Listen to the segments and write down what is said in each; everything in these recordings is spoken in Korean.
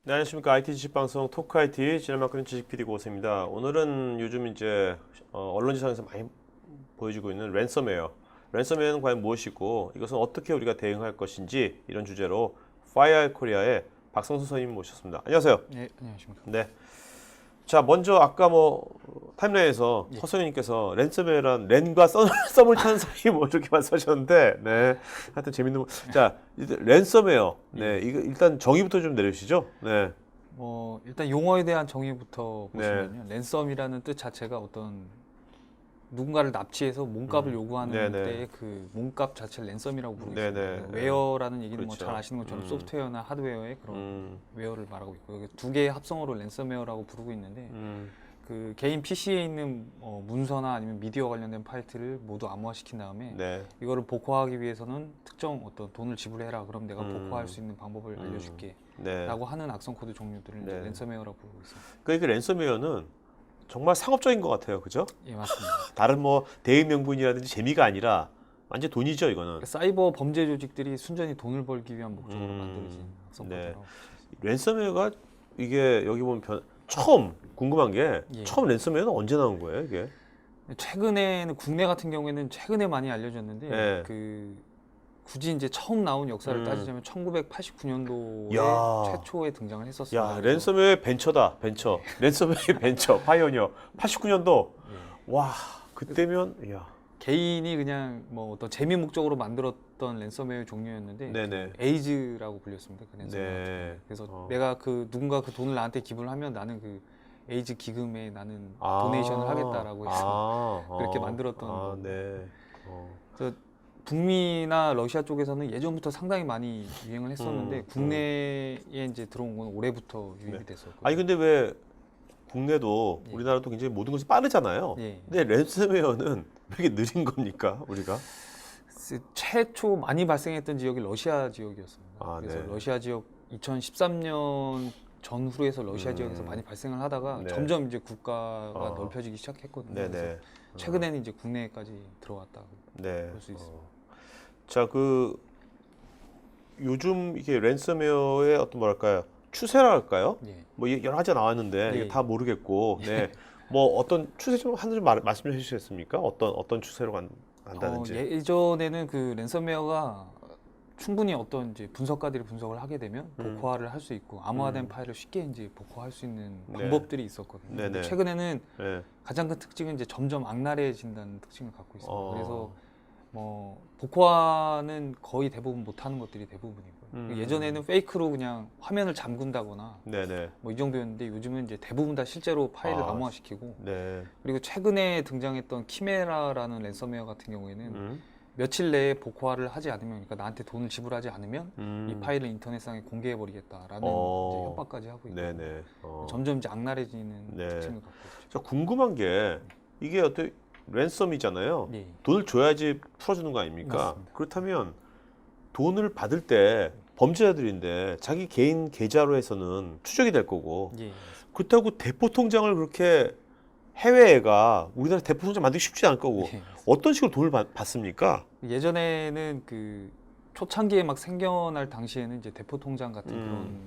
네, 안녕하십니까. IT 지식 방송 토크 IT 진행맡고 지식 PD 고세입니다. 오늘은 요즘 이제 언론지상에서 많이 보여주고 있는 랜섬웨어. 랜섬웨어는 과연 무엇이고 이것은 어떻게 우리가 대응할 것인지 이런 주제로 파이어 코리아의 박성수 선생님 모셨습니다. 안녕하세요. 네, 안녕하십니까. 네. 자, 먼저 아까 타임라인에서 예. 허 선생님께서 랜섬웨어란 랜과 썸을 타는 사이 이렇게 말씀하셨는데, 네. 하여튼 재밌는 자, 랜섬웨어. 네. 이거 일단 정의부터 좀 내려주시죠. 네. 일단 용어에 대한 정의부터 네. 보시면요. 랜섬이라는 뜻 자체가 어떤 누군가를 납치해서 몸값을 요구하는 네네. 때의 그 몸값 자체를 랜섬이라고 부르고 네네. 있습니다. 웨어라는 얘기는 뭐 그렇죠. 잘 아시는 것처럼 소프트웨어나 하드웨어의 그런 음, 웨어를 말하고 있고요. 두 개의 합성어로 랜섬웨어라고 부르고 있는데 음, 그 개인 PC에 있는 문서나 아니면 미디어 관련된 파일들을 모두 암호화시킨 다음에 네. 이거를 복구하기 위해서는 특정 어떤 돈을 지불해라. 그럼 내가 음. 복구할 수 있는 방법을 알려줄게. 네. 라고 하는 악성 코드 종류들을 이제 네. 랜섬웨어라고 부르고 있습니다. 그러니까 랜섬웨어는 정말 상업적인 것 같아요. 그죠? 예, 맞습니다. 다른 대의 명분이라든지 재미가 아니라 완전 돈이죠, 이거는. 그러니까 사이버 범죄 조직들이 순전히 돈을 벌기 위한 목적으로 만들어진 악성 네. 코드라고. 랜섬웨어가 이게 여기 보면 처음 궁금한 게 예. 처음 랜섬웨어는 언제 나온 거예요, 이게? 최근에는 국내 같은 경우에는 최근에 많이 알려졌는데 네. 굳이 이제 처음 나온 역사를 따지자면 1989년도에 야. 최초에 등장을 했었습니다. 야, 랜섬웨어의 벤처다, 벤처. 랜섬웨어의 벤처, 파이오니어. 89년도. 예. 와, 그때면, 야. 개인이 그냥 뭐 어떤 재미 목적으로 만들었던 랜섬웨어 종류였는데 네네. 에이즈라고 불렸습니다. 그 랜섬웨어. 네. 같은 경우에. 그래서 어. 내가 누군가 그 돈을 나한테 기부를 하면 나는 그 에이즈 기금에 나는 아. 도네이션을 하겠다라고 해서 그렇게 만들었던 거고. 네. 그래서 북미나 러시아 쪽에서는 예전부터 상당히 많이 유행을 했었는데 국내에 이제 들어온 건 올해부터 유입이 네. 됐었고. 아니 근데 왜 국내도 예. 우리나라도 굉장히 모든 것이 빠르잖아요. 예. 근데 랜섬웨어는 왜 이렇게 느린 겁니까, 우리가? 최초 많이 발생했던 지역이 러시아 지역이었습니다. 아, 그래서 네. 러시아 지역 2013년 전후에서 러시아 지역에서 많이 발생을 하다가 네. 점점 이제 국가가 어. 넓혀지기 시작했거든요. 네네. 그래서 최근에는 이제 국내까지 들어왔다고 네. 볼 수 있습니다. 자, 요즘 이게 랜섬웨어의 어떤 뭐랄까요? 추세라 할까요? 예. 뭐 여러 가지가 나왔는데 이게 예. 다 모르겠고, 네. 뭐 어떤 추세 좀 말씀해 주시겠습니까? 어떤 추세로 간다든지. 예전에는 그 랜섬웨어가 충분히 어떤 이제 분석가들이 분석을 하게 되면 복구화를 할 수 있고 암호화된 파일을 쉽게 이제 복구할 수 있는 네. 방법들이 있었거든요. 네네. 근데 최근에는 네. 가장 큰 특징은 이제 점점 악랄해진다는 특징을 갖고 있습니다. 어. 그래서 뭐 복구화는 거의 대부분 못하는 것들이 대부분이고요. 예전에는 페이크로 그냥 화면을 잠근다거나 네네. 뭐 이 정도였는데 요즘은 이제 대부분 다 실제로 파일을 아. 암호화시키고 네. 그리고 최근에 등장했던 키메라라는 랜섬웨어 같은 경우에는 음. 며칠 내에 복구화를 하지 않으면, 그러니까 나한테 돈을 지불하지 않으면 이 음. 파일을 인터넷상에 공개해 버리겠다라는 어. 이제 협박까지 하고 있고 네네. 점점 이제 악랄해지는 네. 특징을 갖고 있죠. 저 궁금한 게 이게 어떤 랜섬이잖아요. 예. 돈을 줘야지 풀어주는 거 아닙니까? 맞습니다. 그렇다면 돈을 받을 때 범죄자들인데 자기 개인 계좌로 해서는 추적이 될 거고 예. 그렇다고 대포 통장을 그렇게 해외가 우리나라 대포 통장 만들기 쉽지 않을 거고 예. 어떤 식으로 돈을 받습니까? 예전에는 그 초창기에 막 생겨날 당시에는 이제 대포 통장 같은 그런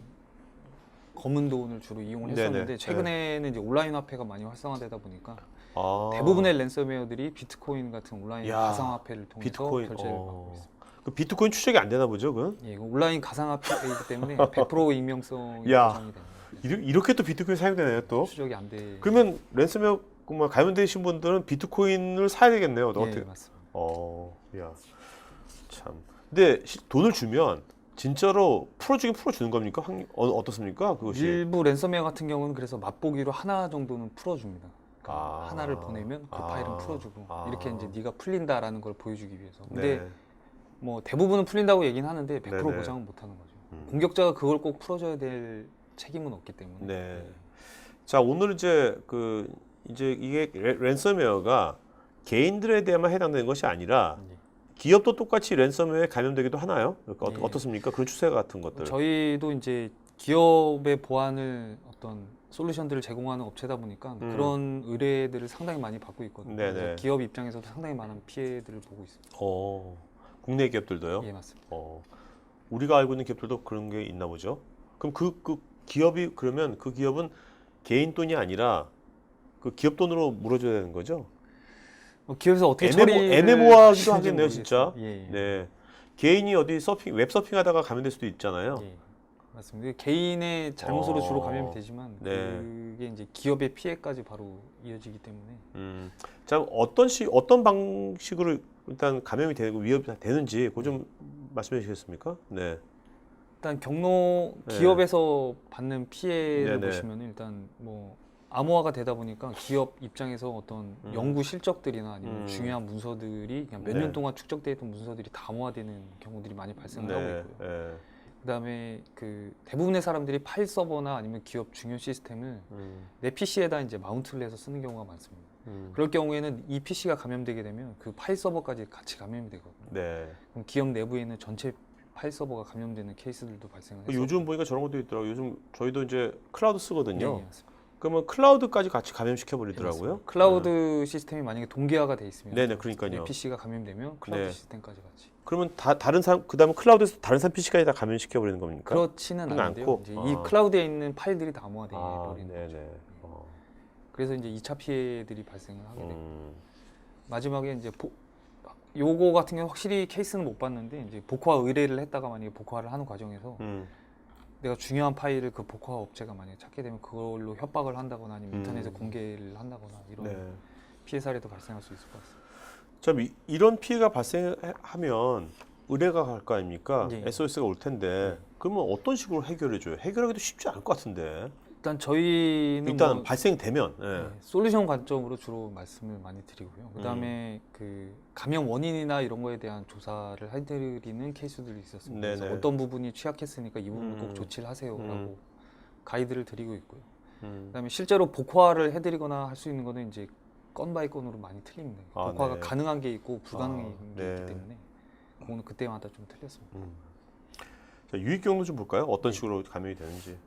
검은 돈을 주로 이용을 했었는데 네네. 최근에는 이제 온라인 화폐가 많이 활성화되다 보니까 아. 대부분의 랜섬웨어들이 비트코인 같은 온라인 야, 가상화폐를 통해서 비트코인. 결제를 받고 있습니다. 그 비트코인 추적이 안 되나 보죠, 그건? 예, 이거 온라인 가상화폐이기 때문에 100% 익명성이 야. 보장이 됩니다. 이렇게 또 비트코인 사용되네요, 또. 추적이 안 돼. 그러면 랜섬웨어 감염되신 분들은 비트코인을 사야 되겠네요. 예, 어떻게? 맞습니다. 야, 참. 근데 돈을 주면 진짜로 풀어주는 겁니까? 어떻습니까? 그것이? 일부 랜섬웨어 같은 경우는 그래서 맛보기로 하나 정도는 풀어줍니다. 그러니까 아. 하나를 보내면 그 파일은 풀어주고 아. 이렇게 이제 네가 풀린다라는 걸 보여주기 위해서. 근데 네. 뭐 대부분은 풀린다고 얘기는 하는데 100% 네네. 보장은 못하는 거죠. 공격자가 그걸 꼭 풀어줘야 될 책임은 없기 때문에. 네. 자, 오늘 이제 이게 랜섬웨어가 개인들에 대해만 해당되는 것이 아니라 예. 기업도 똑같이 랜섬웨어에 감염되기도 하나요? 그러니까 예. 어떻습니까? 그런 추세 같은 것들. 저희도 이제 기업의 보안을 어떤 솔루션들을 제공하는 업체다 보니까 그런 의뢰들을 상당히 많이 받고 있거든요. 네네. 그래서 기업 입장에서도 상당히 많은 피해들을 보고 있습니다. 국내 기업들도요? 예, 맞습니다. 우리가 알고 있는 기업들도 그런 게 있나 보죠. 그럼 기업이 그러면 그 기업은 개인 돈이 아니라 그 기업 돈으로 물어줘야 되는 거죠? 기업에서 어떻게 처리를 애매모호하기도 하시는지 하겠네요, 모르겠어요. 진짜. 예, 예. 네. 개인이 어디 웹 서핑하다가 감염될 수도 있잖아요. 예. 맞습니다. 개인의 잘못으로 주로 감염이 어, 되지만 네. 그게 이제 기업의 피해까지 바로 이어지기 때문에 자, 어떤 방식으로 일단 감염이 되고 위협이 되는지 그거 좀 말씀해 주시겠습니까? 네. 일단 경로 네. 기업에서 받는 피해를 네네. 보시면 일단 뭐 암호화가 되다 보니까 기업 입장에서 어떤 연구 실적들이나 아니면 중요한 문서들이 그냥 몇 네. 년 동안 축적되어 있던 문서들이 다 암호화되는 경우들이 많이 발생을 하고 있고요. 네. 그다음에 그 대부분의 사람들이 파일 서버나 아니면 기업 중요 시스템을 내 PC에다 이제 마운트를 해서 쓰는 경우가 많습니다. 그럴 경우에는 이 PC가 감염되게 되면 그 파일 서버까지 같이 감염이 되거든요. 네. 그럼 기업 내부에 있는 전체 파일 서버가 감염되는 케이스들도 발생을 해서 요즘 보니까 저런 것도 있더라고요. 요즘 저희도 이제 클라우드 쓰거든요. 예, 맞습니다. 그러면 클라우드까지 같이 감염시켜 예, 버리더라고요. 맞습니다. 클라우드 시스템이 만약에 동기화가 돼 있으면 네네, 그러니까요. 내 PC가 감염되면 클라우드 네. 시스템까지 같이 그러면 다른 사람 그다음에 클라우드에서 다른 사람 PC까지 다 감염시켜 버리는 겁니까? 그렇지는 그건 않은데요. 않고? 이제 아. 이 클라우드에 있는 파일들이 다 암호화돼 아, 버리는 거죠. 네네. 어. 그래서 이제 2차 피해들이 발생을 하게 되고 음. 마지막에 이제 요거 같은 경우 확실히 케이스는 못 봤는데 이제 복화 의뢰를 했다가 만약에 복화를 하는 과정에서 내가 중요한 파일을 그 복화 업체가 만약에 찾게 되면 그걸로 협박을 한다거나 아니면 인터넷에 공개를 한다거나 이런 네. 피해 사례도 발생할 수 있을 것 같습니다. 참 이런 피해가 발생하면 의뢰가 갈 거 아닙니까? 예. SOS가 올 텐데 그러면 어떤 식으로 해결해 줘요? 해결하기도 쉽지 않을 것 같은데. 일단 저희는 일단 뭐 발생되면 예. 네, 솔루션 관점으로 주로 말씀을 많이 드리고요. 그다음에 그 감염 원인이나 이런 거에 대한 조사를 해드리는 케이스들이 있었습니다. 그래서 네네. 어떤 부분이 취약했으니까 이 부분 꼭 조치를 하세요라고 가이드를 드리고 있고요. 그다음에 실제로 복화를 해드리거나 할 수 있는 거는 이제 건 바이 건으로 많이 틀립니다. 아, 복화가 네. 가능한 게 있고 불가능한 게 네. 있기 때문에 그거는 그때마다 좀 틀렸습니다. 자, 유익 경로 좀 볼까요? 어떤 식으로 감염이 되는지.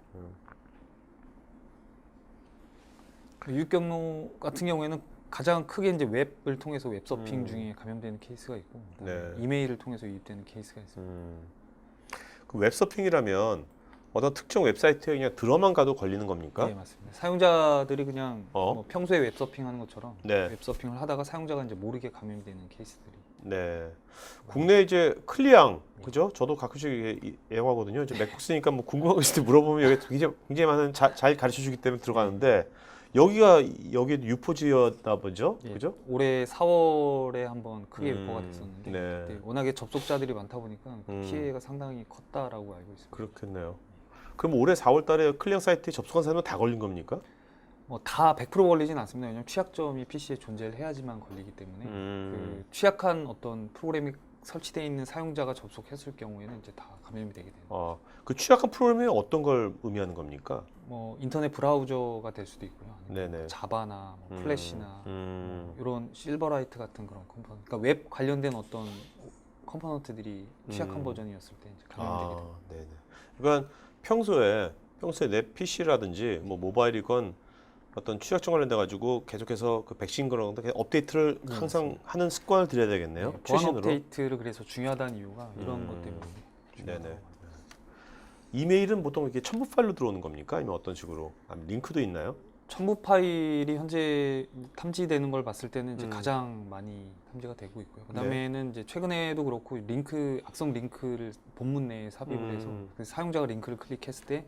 유입 경로 같은 경우에는 가장 크게 이제 웹을 통해서 웹 서핑 중에 감염되는 케이스가 있고 네. 이메일을 통해서 유입되는 케이스가 있습니다. 그 웹서핑이라면 어떤 특정 웹사이트에 그냥 들어만 가도 걸리는 겁니까? 네, 맞습니다. 사용자들이 그냥 어? 뭐 평소에 웹 서핑하는 것처럼 네. 웹 서핑을 하다가 사용자가 이제 모르게 감염이 되는 케이스들이 네. 국내 이제 클리앙 그죠? 저도 가끔씩 애용하거든요. 이제 맥북 쓰니까 뭐 궁금한 거 있을 때 물어보면 여기 굉장히 많은 잘 가르쳐 주기 때문에 들어가는데 여기도 유포지였나 보죠? 예, 그죠? 올해 4월에 한번 크게 유포가 됐었는데 네. 그때 워낙에 접속자들이 많다 보니까 그 음. 피해가 상당히 컸다라고 알고 있습니다. 그렇겠네요. 그럼 올해 4월 달에 클리앙 사이트에 접속한 사람은 다 걸린 겁니까? 뭐 다 100% 걸리진 않습니다. 왜냐하면 취약점이 PC에 존재를 해야지만 걸리기 때문에 그 취약한 어떤 프로그램이 설치되어 있는 사용자가 접속했을 경우에는 이제 다 감염이 되게 돼요. 그 취약한 프로그램이 어떤 걸 의미하는 겁니까? 뭐 인터넷 브라우저가 될 수도 있고요. 아니면 네네. 자바나 뭐 플래시나 음. 이런 실버라이트 같은 그런 컴포넌트, 그러니까 웹 관련된 어떤 컴포넌트들이 취약한 버전이었을 때 이제 감염되게 돼요. 네네. 그러니까 평소에 내 PC라든지 뭐 모바일이건 어떤 취약점 관련돼 가지고 계속해서 그 백신 그런 거 업데이트를 네, 항상 맞습니다. 하는 습관을 들여야 되겠네요. 보안 최신으로. 업데이트를 그래서 중요하다는 이유가 이런 것 때문에 중요하다고 네네. 합니다. 이메일은 보통 이렇게 첨부 파일로 들어오는 겁니까? 아니면 어떤 식으로? 아니면 링크도 있나요? 첨부 파일이 현재 탐지되는 걸 봤을 때는 이제 가장 많이 탐지가 되고 있고요. 그다음에는 이제 최근에도 그렇고 악성 링크를 본문 내에 삽입을 해서 그 사용자가 링크를 클릭했을 때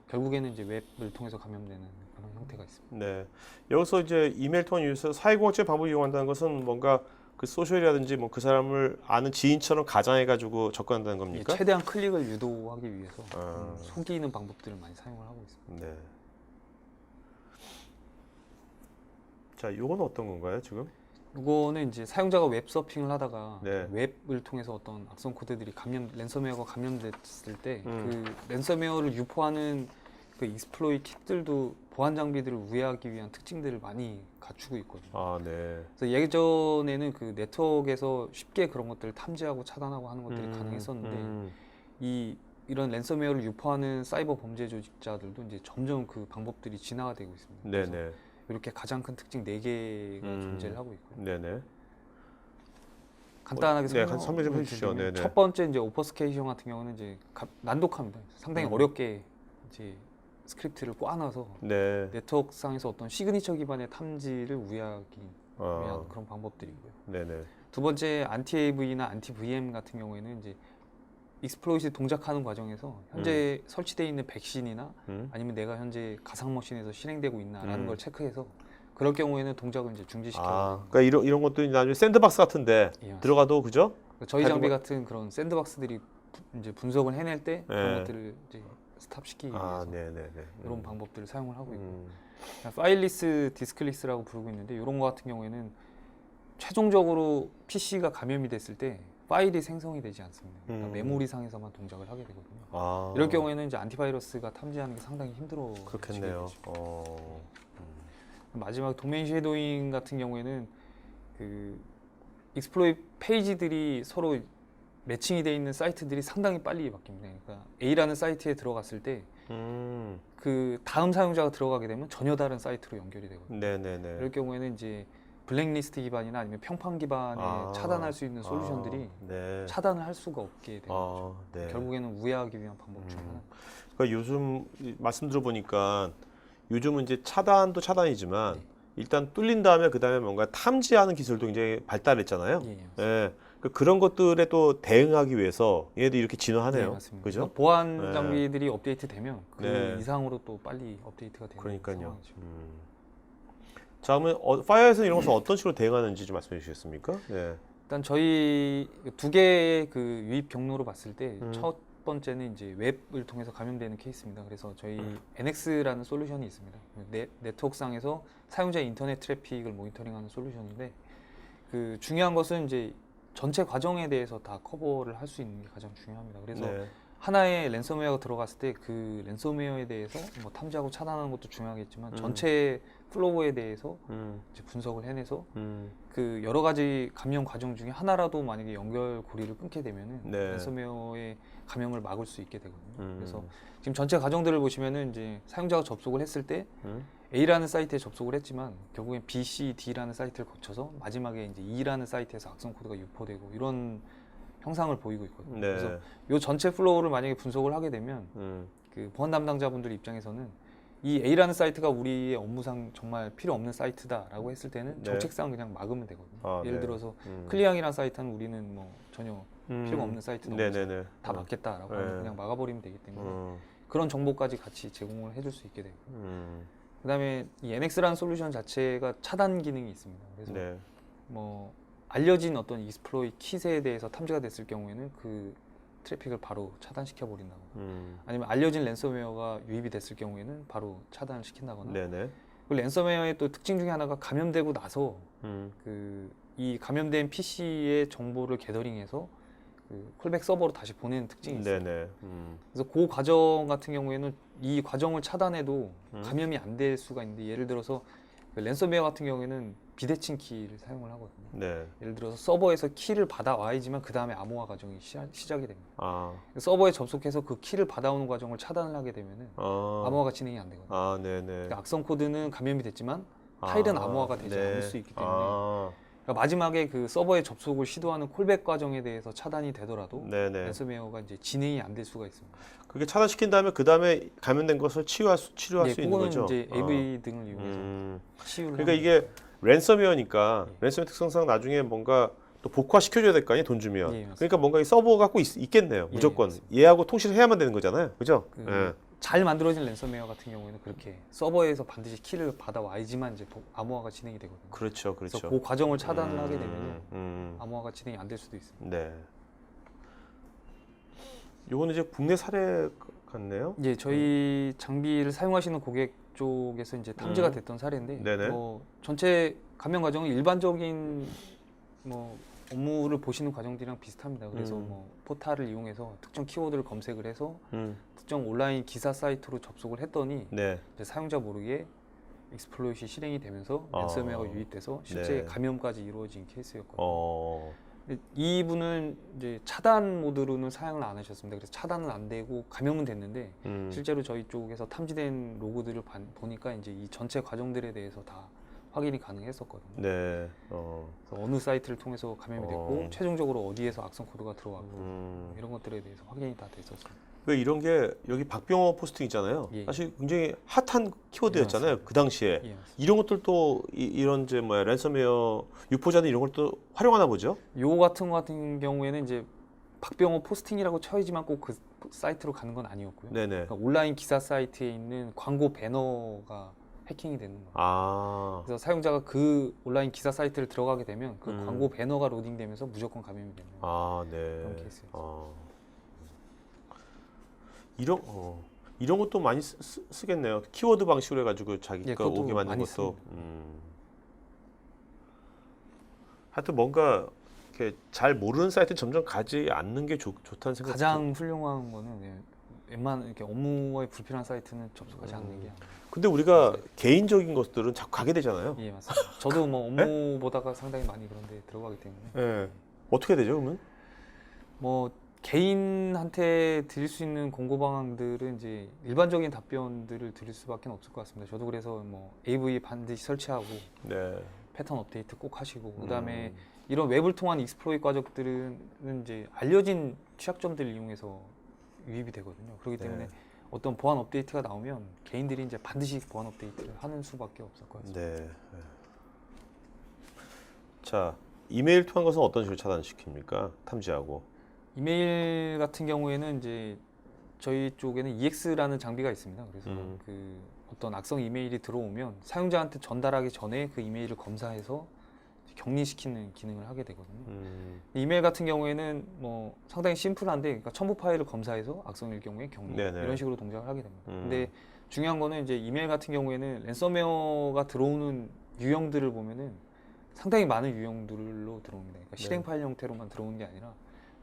결국에는 이제 웹을 통해서 감염되는 그런 형태가 있습니다. 네. 여기서 이제 이메일 통한 유에서 사회공학적 방법을 이용한다는 것은 뭔가 그 소셜이라든지 뭐 그 사람을 아는 지인처럼 가장해가지고 접근한다는 겁니까? 최대한 클릭을 유도하기 위해서 아. 속이는 방법들을 많이 사용을 하고 있습니다. 네. 자, 요건 어떤 건가요, 지금? 이거는 이제 사용자가 웹 서핑을 하다가 네. 웹을 통해서 어떤 악성 코드들이 랜섬웨어가 감염됐을 때 그 랜섬웨어를 유포하는 그 익스플로이 킷들도 보안 장비들을 우회하기 위한 특징들을 많이 갖추고 있거든요. 아, 네. 그래서 예전에는 그 네트워크에서 쉽게 그런 것들을 탐지하고 차단하고 하는 것들이 가능했었는데 이런 랜섬웨어를 유포하는 사이버 범죄 조직자들도 이제 점점 그 방법들이 진화가 되고 있습니다. 그래서 네네. 이렇게 가장 큰 특징 4개가 존재를 하고 있고요. 네네. 간단하게 네, 설명 좀 해주시죠. 드리면 네네. 첫 번째 이제 오퍼스케이션 같은 경우는 이제 난독합니다. 상당히 어렵게 이제 스크립트를 꽈놔서 네. 네트워크상에서 어떤 시그니처 기반의 탐지를 우회하기 위한 그런 방법들이고요. 네네. 두 번째 안티-AV나 안티-VM 같은 경우에는 이제 익스플로이트 동작하는 과정에서 현재 설치되어 있는 백신이나 아니면 내가 현재 가상 머신에서 실행되고 있나라는 걸 체크해서 그럴 경우에는 동작을 이제 중지시켜. 그러니까 이런 것도 나중에 샌드박스 같은데 예, 맞습니다. 들어가도 그죠? 저희 장비 같은 그런 샌드박스들이 이제 분석을 해낼 때 그런 네. 것들을 이제 스탑시키기 위해서 네네네. 이런 방법들을 사용을 하고 있고 파일리스, 디스크리스라고 부르고 있는데 이런 거 같은 경우에는 최종적으로 PC가 감염이 됐을 때 파일이 생성이 되지 않습니다. 그러니까 메모리상에서만 동작을 하게 되거든요. 이럴 경우에는 이제 안티바이러스가 탐지하는 게 상당히 힘들어. 그렇겠네요. 마지막 도메인 쉐도잉 같은 경우에는 그 익스플로이 페이지들이 서로 매칭이 되어 있는 사이트들이 상당히 빨리 바뀝니다. 그러니까 A라는 사이트에 들어갔을 때 그 다음 사용자가 들어가게 되면 전혀 다른 사이트로 연결이 되거든요. 네네네. 이럴 경우에는 이제 블랙리스트 기반이나 아니면 평판 기반에 차단할 수 있는 솔루션들이 네. 차단을 할 수가 없게 되는 거죠. 네. 결국에는 우회하기 위한 방법 중 하나. 그러니까 요즘 말씀 들어보니까 요즘은 이제 차단도 차단이지만 네. 일단 뚫린 다음에 그 다음에 뭔가 탐지하는 기술도 굉장히 발달했잖아요. 예, 예. 그런 것들에 또 대응하기 위해서 얘도 이렇게 진화하네요. 네, 맞습니다. 그죠? 그러니까 보안 네. 장비들이 업데이트되면 그 네. 이상으로 또 빨리 업데이트가 되는 그러니까요. 상황이죠. 자, 그러면 파이어에서는 이런 것을 어떤 식으로 대응하는지 좀 말씀해 주시겠습니까? 네. 일단 저희 두 개의 그 유입 경로로 봤을 때 첫 번째는 이제 웹을 통해서 감염되는 케이스입니다. 그래서 저희 NX라는 솔루션이 있습니다. 네트워크상에서 사용자의 인터넷 트래픽을 모니터링하는 솔루션인데 그 중요한 것은 이제 전체 과정에 대해서 다 커버를 할 수 있는 게 가장 중요합니다. 그래서 네. 하나의 랜섬웨어가 들어갔을 때 그 랜섬웨어에 대해서 뭐 탐지하고 차단하는 것도 중요하겠지만 전체 플로우에 대해서 이제 분석을 해내서 그 여러 가지 감염 과정 중에 하나라도 만약에 연결고리를 끊게 되면은 네. 랜섬웨어의 감염을 막을 수 있게 되거든요. 그래서 지금 전체 과정들을 보시면은 이제 사용자가 접속을 했을 때 A라는 사이트에 접속을 했지만 결국엔 B, C, D라는 사이트를 거쳐서 마지막에 이제 E라는 사이트에서 악성 코드가 유포되고 이런 형상을 보이고 있거든요. 네. 그래서 이 전체 플로우를 만약에 분석을 하게 되면 그 보안 담당자분들 입장에서는 이 A라는 사이트가 우리의 업무상 정말 필요 없는 사이트다라고 했을 때는 네. 정책상 그냥 막으면 되거든요. 예를 네. 들어서 클리앙이라는 사이트는 우리는 뭐 전혀 필요가 없는 사이트는 네네네. 다 막겠다라고 네. 하면 그냥 막아버리면 되기 때문에 그런 정보까지 같이 제공을 해줄 수 있게 되고 그다음에 이 NX라는 솔루션 자체가 차단 기능이 있습니다. 그래서 네. 뭐 알려진 어떤 익스플로이 킷에 대해서 탐지가 됐을 경우에는 그 트래픽을 바로 차단시켜 버린다거나 아니면 알려진 랜섬웨어가 유입이 됐을 경우에는 바로 차단을 시킨다거나 네네. 그 랜섬웨어의 또 특징 중에 하나가 감염되고 나서 그 이 감염된 PC의 정보를 게더링해서 그 콜백 서버로 다시 보내는 특징이 있어요. 네네. 그래서 그 과정 같은 경우에는 이 과정을 차단해도 감염이 안 될 수가 있는데 예를 들어서 그 랜섬웨어 같은 경우에는 비대칭 키를 사용을 하거든요. 네. 예를 들어서 서버에서 키를 받아와야지만 그 다음에 암호화 과정이 시작이 됩니다. 네. 서버에 접속해서 그 키를 받아오는 과정을 차단을 하게 되면은 암호화가 진행이 안 되거든요. 네네. 그러니까 악성 코드는 감염이 됐지만 파일은 암호화가 되지 않을 수 있기 때문에 그러니까 마지막에 그 서버에 접속을 시도하는 콜백 과정에 대해서 차단이 되더라도 네네. 랜섬웨어가 이제 진행이 안 될 수가 있습니다. 그게 차단시킨 다음에 그 다음에 감염된 것을 치료할 수 있는 그거는 거죠. 이제 AV 등을 이용해서 치유를 그러니까 하는 이게 랜섬웨어니까 랜섬웨어 특성상 나중에 뭔가 또 복화 시켜줘야 될 거 아니에요, 돈 주면. 예, 맞습니다. 그러니까 뭔가 이 서버 갖고 있겠네요, 예, 무조건. 맞습니다. 얘하고 통신을 해야만 되는 거잖아요, 그죠? 잘 만들어진 랜섬웨어 같은 경우에는 그렇게 서버에서 반드시 키를 받아와야지만 이제 암호화가 진행이 되거든요. 그렇죠, 그렇죠. 그래서 그 과정을 차단을 하게 되면 암호화가 진행이 안 될 수도 있습니다. 네. 요거는 이제 국내 사례 같네요. 이제 저희 장비를 사용하시는 고객 쪽에서 이제 탐지가 됐던 사례인데, 네네. 전체 감염 과정은 일반적인 뭐 업무를 보시는 과정들이랑 비슷합니다. 그래서 뭐 포탈을 이용해서 특정 키워드를 검색을 해서 특정 온라인 기사 사이트로 접속을 했더니 네. 이제 사용자 모르게 익스플로잇이 실행이 되면서 랜섬웨어가 유입돼서 실제 네. 감염까지 이루어진 케이스였거든요. 근데 이분은 이제 차단 모드로는 사용을 안 하셨습니다. 그래서 차단은 안 되고 감염은 됐는데 실제로 저희 쪽에서 탐지된 로그들을 보니까 이제 이 전체 과정들에 대해서 다 확인이 가능했었거든요. 네. 그래서 어느 사이트를 통해서 감염이 됐고 최종적으로 어디에서 악성 코드가 들어왔고 이런 것들에 대해서 확인이 다 됐었어요. 그 이런 게 여기 박병호 포스팅 있잖아요. 예. 사실 굉장히 핫한 키워드였잖아요. 그 당시에. 예, 맞습니다. 이런 것들도 이런 이제 뭐야 랜섬웨어 유포자는 이런 걸 또 활용하나 보죠. 요 같은 경우에는 이제 박병호 포스팅이라고 쳐야지만 꼭 그 사이트로 가는 건 아니었고요. 네네. 그러니까 온라인 기사 사이트에 있는 광고 배너가 해킹이 되는 거예요. 아. 그래서 사용자가 그 온라인 기사 사이트를 들어가게 되면 그 음. 광고 배너가 로딩되면서 무조건 감염이 되는 아, 네. 그런 케이스였어요. 이런 것도 많이 쓰겠네요. 키워드 방식으로 해가지고 자기가 그것도 오게 만든 많이 것도. 하여튼 뭔가 이렇게 잘 모르는 사이트 점점 가지 않는 게 좋다는 생각이 가장 훌륭한 거는 웬만한 이렇게 업무에 불필요한 사이트는 접속하지 않는 게. 근데 우리가 개인적인 것들은 자꾸 가게 되잖아요. 예, 맞습니다. 저도 뭐 업무 보다가 상당히 많이 그런데 들어가기 때문에. 예. 어떻게 되죠, 그러면? 뭐 개인한테 드릴 수 있는 공고 방안들은 이제 일반적인 답변들을 드릴 수밖에 없을 것 같습니다. 저도 그래서 뭐 AV 반드시 설치하고 네. 패턴 업데이트 꼭 하시고 그다음에 이런 웹을 통한 익스플로이트 과정들은 이제 알려진 취약점들을 이용해서 유입이 되거든요. 그렇기 때문에 어떤 보안 업데이트가 나오면 개인들이 이제 반드시 보안 업데이트를 하는 수밖에 없을 것 같습니다. 네. 자, 이메일 통한 것은 어떤 식으로 차단시킵니까? 탐지하고. 이메일 같은 경우에는 이제 저희 쪽에는 EX라는 장비가 있습니다. 그래서 그 어떤 악성 이메일이 들어오면 사용자한테 전달하기 전에 그 이메일을 검사해서 격리시키는 기능을 하게 되거든요. 이메일 같은 경우에는 뭐 상당히 심플한데, 그러니까 첨부 파일을 검사해서 악성일 경우에 격리 네네. 이런 식으로 동작을 하게 됩니다. 근데 중요한 거는 이제 이메일 같은 경우에는 랜섬웨어가 들어오는 유형들을 보면은 상당히 많은 유형들로 들어옵니다. 그러니까 실행 파일 형태로만 들어오는 게 아니라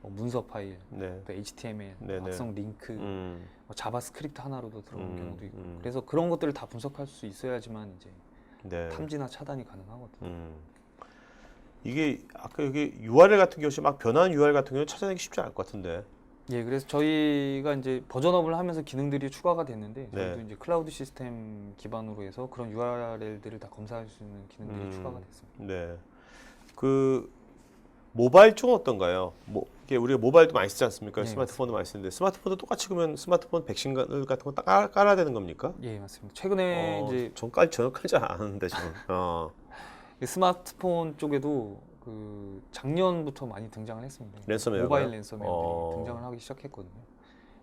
뭐 문서 파일, 네. 또 HTML, 네네. 악성 링크, 뭐 자바스크립트 하나로도 들어오는 경우도 있고, 음. 그래서 그런 것들을 다 분석할 수 있어야지만 이제 네. 탐지나 차단이 가능하거든요. 이게 아까 여기 URL 같은 경우 막 변한 URL 같은 경우는 찾아내기 쉽지 않을 것 같은데. 예, 그래서 저희가 이제 버전업을 하면서 기능들이 추가가 됐는데 저희도 네. 이제 클라우드 시스템 기반으로 해서 그런 URL들을 다 검사할 수 있는 기능들이 추가가 됐습니다. 네. 그 모바일 쪽은 어떤가요? 이게 우리가 모바일도 많이 쓰지 않습니까? 네, 스마트폰도 많이 쓰는데 스마트폰도 똑같이 그러면 스마트폰 백신 같은 거 깔아야 되는 겁니까? 예, 맞습니다. 최근에 이제 저는 깔지 않았는데 지금. 스마트폰 쪽에도 그 작년부터 많이 등장을 했습니다. 랜섬웨어가요? 모바일 랜섬웨어들이 등장을 하기 시작했거든요.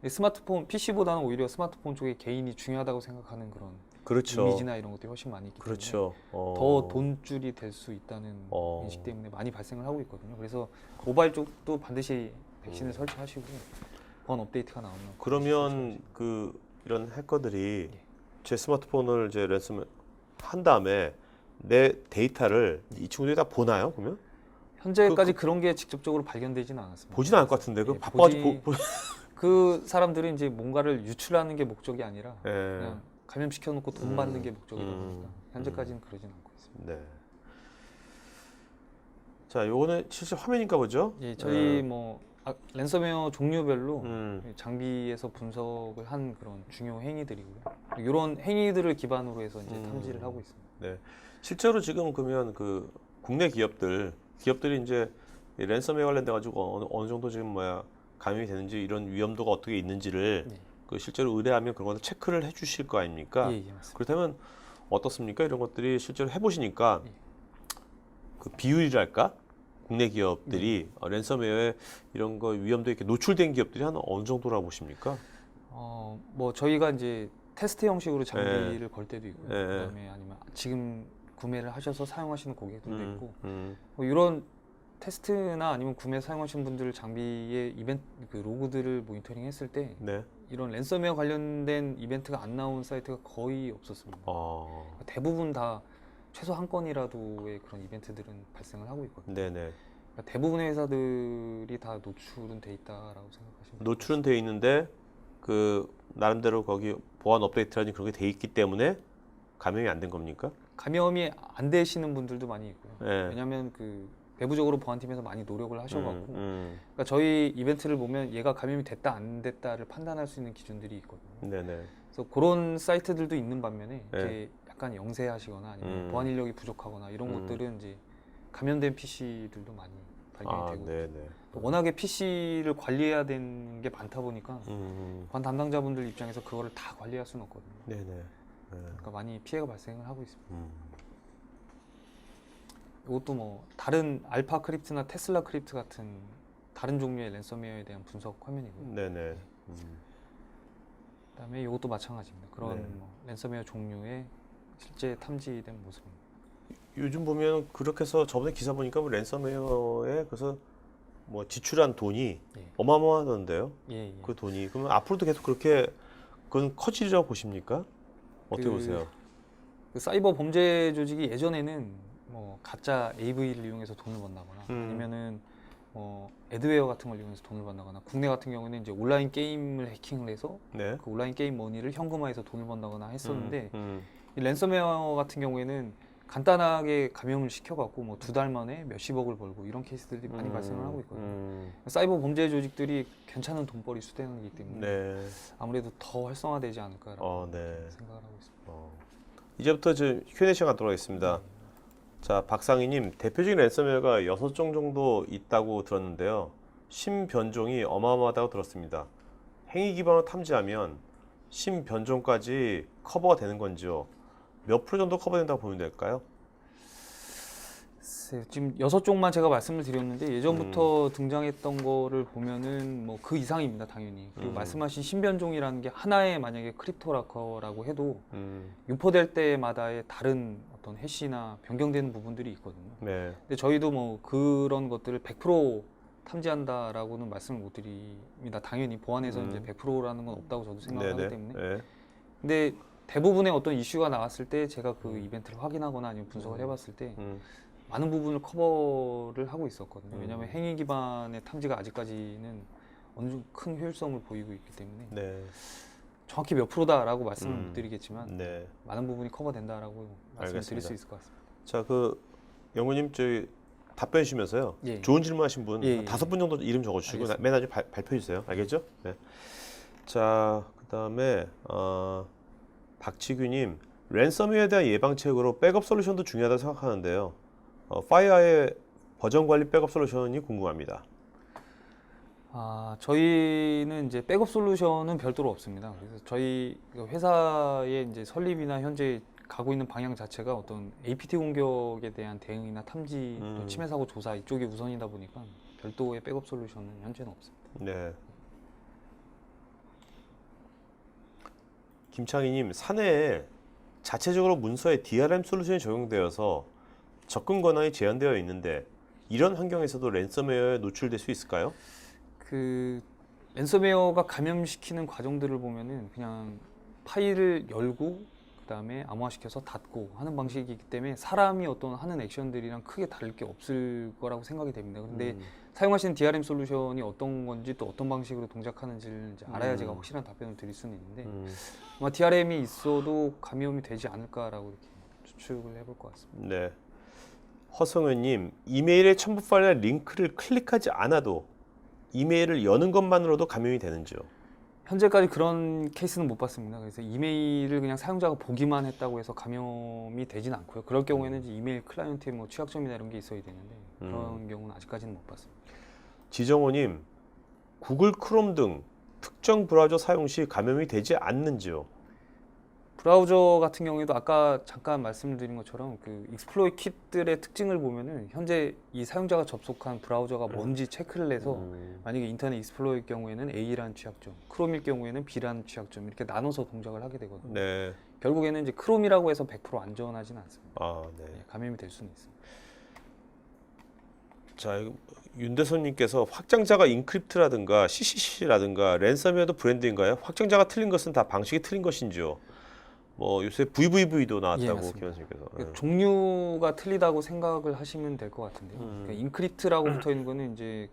스마트폰, PC보다는 오히려 스마트폰 쪽에 개인이 중요하다고 생각하는 그런 그렇죠. 이미지나 이런 것들이 훨씬 많이 있기 때문에 그렇죠. 더 돈줄이 될 수 있다는 인식 때문에 많이 발생을 하고 있거든요. 그래서 모바일 쪽도 반드시 백신을 설치하시고 보안 업데이트가 나오면 그러면 이런 해커들이 예. 제 스마트폰을 이제 랜섬 한 다음에 내 데이터를 이 친구들이 다 보나요? 그러면 현재까지 그런 게 직접적으로 발견되지는 않았습니다. 보지는 않을 것 같은데 그 예, 바빠가지고 그 사람들은 이제 뭔가를 유출하는 게 목적이 아니라 예. 그냥 감염시켜 놓고 돈 받는 게 목적이다 보니까 현재까지는 그러진 않고 있습니다. 네. 자, 요거는 실제 화면인가 보죠? 예, 저희 뭐 랜섬웨어 종류별로 음. 장비에서 분석을 한 그런 중요 행위들이고요. 이런 행위들을 기반으로 해서 이제 탐지를 하고 있습니다. 네. 실제로 지금 그러면 그 국내 기업들이 이제 이 랜섬웨어 관련돼 가지고 어느 정도 지금 감염이 되는지 이런 위험도가 어떻게 있는지를 네. 그 실제로 의뢰하면 그런 것을 체크를 해주실 거 아닙니까? 예, 맞습니다. 그렇다면 어떻습니까? 이런 것들이 실제로 해보시니까 예. 그 비율이랄까? 국내 기업들이 랜섬웨어에 이런 거 위험도에 이렇게 노출된 기업들이 한 어느 정도라고 보십니까? 뭐 저희가 이제 테스트 형식으로 장비를 걸 때도 있고요. 예. 그다음에 아니면 지금 구매를 하셔서 사용하시는 고객들도 있고 음. 뭐 이런 테스트나 아니면 구매 사용하신 분들 장비의 이벤트 그 로그들을 모니터링했을 때 네. 이런 랜섬웨어 관련된 이벤트가 안 나온 사이트가 거의 없었습니다. 대부분 다 최소 한 건이라도의 그런 이벤트들은 발생을 하고 있거든요. 네네. 그러니까 대부분의 회사들이 다 노출은 돼 있다라고 생각하시면 노출은 돼 있는데 그 나름대로 거기 보안 업데이트라든지 그런 게 돼 있기 때문에 감염이 안 된 겁니까? 감염이 안 되시는 분들도 많이 있고요. 네. 왜냐하면 그 내부적으로 보안팀에서 많이 노력을 하셔갖고 음. 그러니까 저희 이벤트를 보면 얘가 감염이 됐다 안 됐다를 판단할 수 있는 기준들이 있거든요. 네네. 그래서 그런 사이트들도 있는 반면에 네. 이렇게 약간 영세하시거나 아니면 음. 보안 인력이 부족하거나 이런 것들은 이제 감염된 PC들도 많이 발견이 되고 네네. 또 워낙에 PC를 관리해야 되는 게 많다 보니까 음. 보안 담당자분들 입장에서 그거를 다 관리할 수는 없거든요. 네네. 네. 그러니까 많이 피해가 발생을 하고 있습니다. 음. 이것도 뭐 다른 알파 크립트나 테슬라 크립트 같은 다른 종류의 랜섬웨어에 대한 분석 화면이고요. 네네. 그다음에 이것도 마찬가지입니다. 그런 네. 뭐 랜섬웨어 종류의 실제 탐지된 모습입니다. 요즘 보면 그렇게 해서 저번에 기사 보니까 뭐 랜섬웨어에 그래서 뭐 지출한 돈이 예. 어마어마하던데요. 예, 예. 그 돈이 그러면 앞으로도 계속 그렇게 그건 커지리라고 보십니까? 어떻게 그- 보세요? 그 사이버 범죄 조직이 예전에는 뭐 가짜 AV를 이용해서 돈을 번다거나 아니면은 뭐 애드웨어 같은 걸 이용해서 돈을 번다거나 국내 같은 경우는 이제 온라인 게임을 해킹을 해서 네. 그 온라인 게임 머니를 현금화해서 돈을 번다거나 했었는데 음. 이 랜섬웨어 같은 경우에는 간단하게 감염을 시켜갖고 뭐 2달 만에 몇십억을 벌고 이런 케이스들이 많이 발생을 하고 있거든요. 사이버 범죄 조직들이 괜찮은 돈벌이 수단이기 때문에 네. 아무래도 더 활성화되지 않을까라고 네. 생각을 하고 있습니다. 이제부터 Q&A 시간 갖도록 하겠습니다. 자, 박상희님, 대표적인 랜섬웨어가 6종 정도 있다고 들었는데요. 신변종이 어마어마하다고 들었습니다. 행위 기반으로 탐지하면 신변종까지 커버가 되는 건지요? 몇 프로 정도 커버된다고 보면 될까요? 글쎄요, 지금 6종만 제가 말씀을 드렸는데 예전부터 등장했던 거를 보면은 뭐 그 이상입니다, 당연히. 그리고 말씀하신 신변종이라는 게 하나의 만약에 크립토라커라고 해도 유포될 때마다의 다른 어떤 해시나 변경되는 부분들이 있거든요. 네. 근데 저희도 뭐 그런 것들을 100% 탐지한다라고는 말씀을 못 드립니다. 당연히 보안에서 이제 100%라는 건 없다고 저도 생각하기 네네. 때문에. 네. 근데 대부분의 어떤 이슈가 나왔을 때 제가 그 이벤트를 확인하거나 아니면 분석을 해봤을 때 많은 부분을 커버를 하고 있었거든요. 왜냐하면 행위 기반의 탐지가 아직까지는 어느 정도 큰 효율성을 보이고 있기 때문에 네. 정확히 몇 프로다라고 말씀을 못 드리겠지만 네. 많은 부분이 커버된다라고 말씀을 드릴 알겠습니다. 수 있을 것 같습니다. 자, 그 영구님 저희 답변 주시면서요. 예. 좋은 질문하신 분 예, 예. 5분 정도 이름 적어주시고 알겠습니다. 맨 나중에 발표해 주세요. 알겠죠? 네. 자, 그다음에 박지규님, 랜섬웨어에 대한 예방책으로 백업 솔루션도 중요하다고 생각하는데요. 파이어의 버전 관리 백업 솔루션이 궁금합니다. 저희는 이제 백업 솔루션은 별도로 없습니다. 그래서 저희 회사의 이제 설립이나 현재 가고 있는 방향 자체가 어떤 APT 공격에 대한 대응이나 탐지, 또 침해 사고 조사 이쪽이 우선이다 보니까 별도의 백업 솔루션은 현재는 없습니다. 네. 김창희님, 사내에 자체적으로 문서에 DRM 솔루션이 적용되어서 접근 권한이 제한되어 있는데 이런 환경에서도 랜섬웨어에 노출될 수 있을까요? 그 랜섬웨어가 감염시키는 과정들을 보면은 그냥 파일을 열고 그다음에 암호화시켜서 닫고 하는 방식이기 때문에 사람이 어떤 하는 액션들이랑 크게 다를 게 없을 거라고 생각이 됩니다. 근데 사용하시는 DRM 솔루션이 어떤 건지 또 어떤 방식으로 동작하는지를 이제 알아야 제가 확실한 답변을 드릴 수는 있는데 아마 DRM이 있어도 감염이 되지 않을까라고 이렇게 추측을 해볼 것 같습니다. 네. 허성현님, 이메일의 첨부 파일이나 링크를 클릭하지 않아도 이메일을 여는 것만으로도 감염이 되는지요? 현재까지 그런 케이스는 못 봤습니다. 그래서 이메일을 그냥 사용자가 보기만 했다고 해서 감염이 되진 않고요. 그럴 경우에는 이제 이메일 클라이언트에 뭐 취약점이나 이런 게 있어야 되는데 그런 경우는 아직까지는 못 봤습니다. 지정호님, 구글 크롬 등 특정 브라우저 사용 시 감염이 되지 않는지요? 브라우저 같은 경우에도 아까 잠깐 말씀드린 것처럼 그 익스플로이 킷들의 특징을 보면은 현재 이 사용자가 접속한 브라우저가 뭔지 체크를 해서 만약에 인터넷 익스플로이의 경우에는 A라는 취약점, 크롬일 경우에는 B라는 취약점 이렇게 나눠서 동작을 하게 되거든요. 네. 결국에는 이제 크롬이라고 해서 100% 안전하진 않습니다. 네. 감염이 될 수는 있습니다. 자, 윤대선님께서 확장자가 인크립트라든가 CCC라든가 랜섬웨어도 브랜드인가요? 확장자가 틀린 것은 다 방식이 틀린 것인지요? 뭐 요새 VVV도 나왔다고 맞습니다. 김원수님께서. 종류가 틀리다고 생각을 하시면 될 것 같은데요. 그러니까 인크립트라고 붙어 있는 거는 이제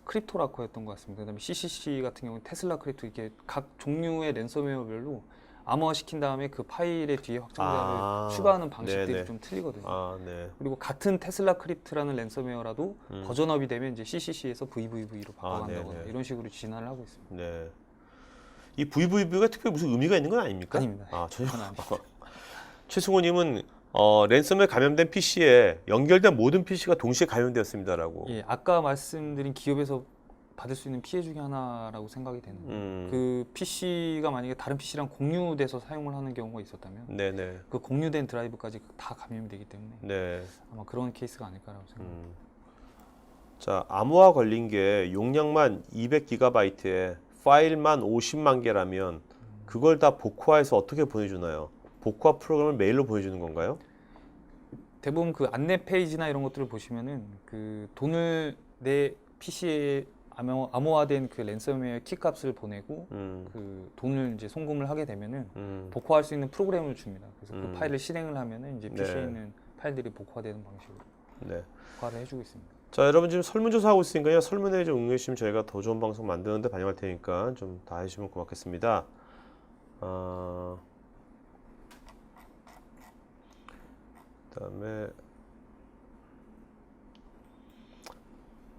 크립토라커였던 것 같습니다. 그다음에 CCC 같은 경우는 테슬라 크립토 이게 각 종류의 랜섬웨어별로 암호화 시킨 다음에 그 파일의 뒤에 확장자를 추가하는 방식들이 네네. 좀 틀리거든요. 네. 그리고 같은 테슬라 크립트라는 랜섬웨어라도 버전업이 되면 이제 CCC에서 VVV로 바꿔간다거나 네네. 이런 식으로 진화를 하고 있습니다. 네. 이 VVV가 특별히 무슨 의미가 있는 건 아닙니까? 아닙니다. 전혀. 그건 아닙니다. 최승호님은 랜섬에 감염된 PC에 연결된 모든 PC가 동시에 감염되었습니다라고. 예, 아까 말씀드린 기업에서 받을 수 있는 피해 중에 하나라고 생각이 되는 거예요. 그 PC가 만약에 다른 PC랑 공유돼서 사용을 하는 경우가 있었다면 네네. 그 공유된 드라이브까지 다 감염이 되기 때문에 네. 아마 그런 케이스가 아닐까라고 생각합니다. 자, 암호화 걸린 게 용량만 200GB에 파일만 50만 개라면 그걸 다 복호화해서 어떻게 보내주나요? 복호화 프로그램을 메일로 보내주는 건가요? 대부분 그 안내 페이지나 이런 것들을 보시면은 그 돈을 내 PC에 암호화된 그 랜섬웨어 키값을 보내고 그 돈을 이제 송금을 하게 되면은 복호할 수 있는 프로그램을 줍니다. 그래서 그 파일을 실행을 하면은 이제 PC에 네. 있는 파일들이 복호화되는 방식으로 네. 복호를 해주고 있습니다. 자, 여러분 지금 설문조사 하고 있으니까요. 설문에 좀 응해 주시면 저희가 더 좋은 방송 만드는데 반영할 테니까 좀 다 해주시면 고맙겠습니다. 그다음에